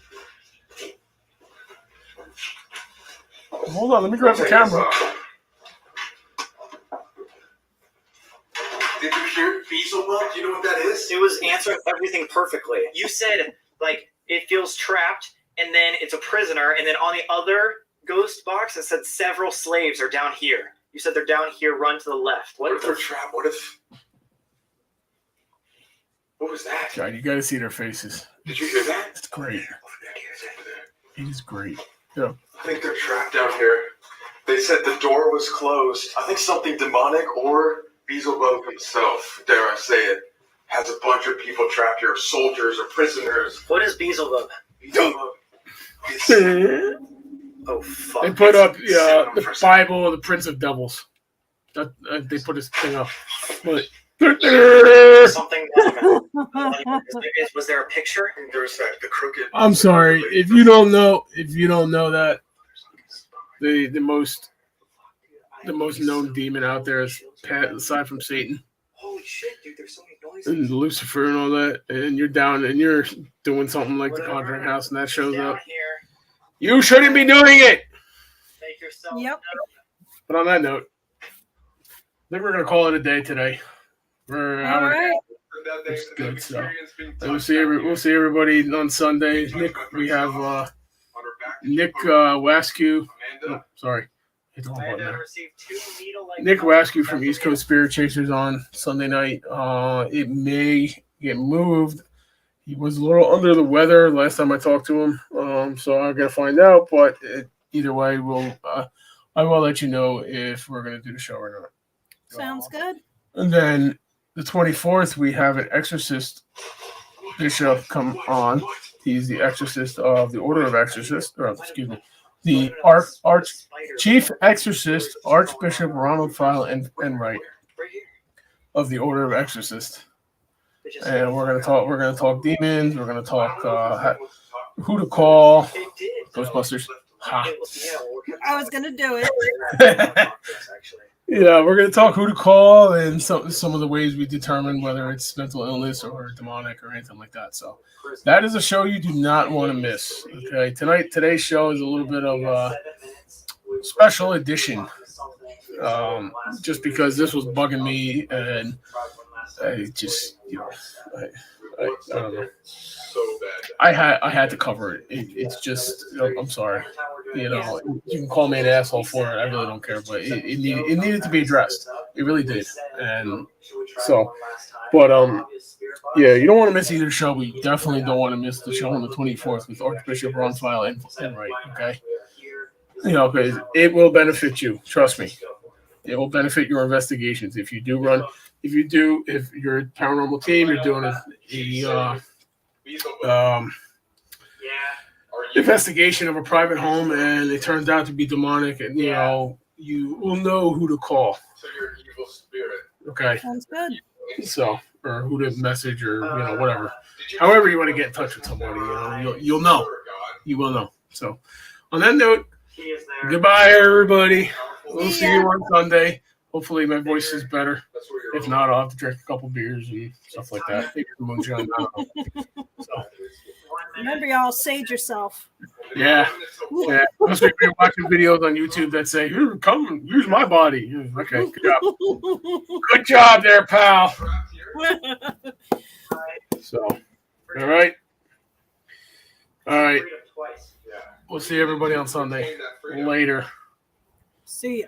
Hold on, let me grab the camera.
Did you hear Beelzebub? Do you know what that is?
It was answering everything perfectly. You said, like, it feels trapped, and then it's a prisoner, and then on the other ghost box, it said several slaves are down here. You said they're down here, run to the left.
What if they're trapped? What was that?
God, you gotta see their faces.
Did you hear that?
It's great. It is great. Yeah.
I think they're trapped down here. They said the door was closed. I think something demonic or Beelzebub himself, dare I say it, has a bunch of people trapped here, soldiers or prisoners.
What is Beelzebub?
Beelzebub.
Oh, fuck.
They put up the Bible of the Prince of Devils. They put this thing up. But
Something. Was there a picture?
There's the crooked.
I'm sorry if you don't know that the most known demon out there is aside from Satan
Holy shit, dude! There's so many noises.
and Lucifer and all that, and you're down and you're doing something like the Conjuring House, and that shows up.
Here,
You shouldn't be doing it.
make yourself.
Yep.
But on that note, I think we're gonna call it a day today.
All right.
That's good. So, and we'll see everybody on Sunday. Nick, we have Nick Wascu. Oh, sorry, hit the wrong button there. Nick Wascu from East Coast Spirit Chasers on Sunday night. It may get moved. He was a little under the weather last time I talked to him, so I'm gonna find out. But either way, I will let you know if we're gonna do the show or not.
Sounds good.
And then the 24th, we have an exorcist bishop come on. He's the exorcist of the Order of Exorcists, the Chief Exorcist Archbishop Ronald File and Wright of the Order of Exorcists. And we're gonna talk demons. We're gonna talk who to call, Ghostbusters. Ha.
I was gonna do it.
Yeah, we're gonna talk who to call and some of the ways we determine whether it's mental illness or demonic or anything like that. So that is a show you do not want to miss. Okay, today's show is a little bit of a special edition, just because this was bugging me and I just I don't know. I had to cover it. It's just I'm sorry. You can call me an asshole for it. I really don't care, but it needed to be addressed. It really did. And so, but yeah, you don't want to miss either show. We definitely don't want to miss the show on the 24th with Archbishop Ron File and Wright. Okay, because it will benefit you. Trust me, it will benefit your investigations if you're a paranormal team, you're doing investigation of a private home and it turns out to be demonic, and you will know who to call.
So you're an evil spirit.
Okay.
Sounds good.
So, or who to message, or whatever. However you want to get in touch with somebody, you'll know. You will know. So, on that note,
Key is there.
Goodbye, everybody. We'll see you on Sunday. Hopefully, my voice is better. If not, I'll have to drink a couple beers and stuff like that. Maybe some moonshine. I don't know. So,
Remember, y'all, sage yourself.
yeah. Must be watching videos on YouTube that say, "Here, come use my body." Okay, good job. Good job there, pal. So, all right. We'll see everybody on Sunday. Later.
See ya.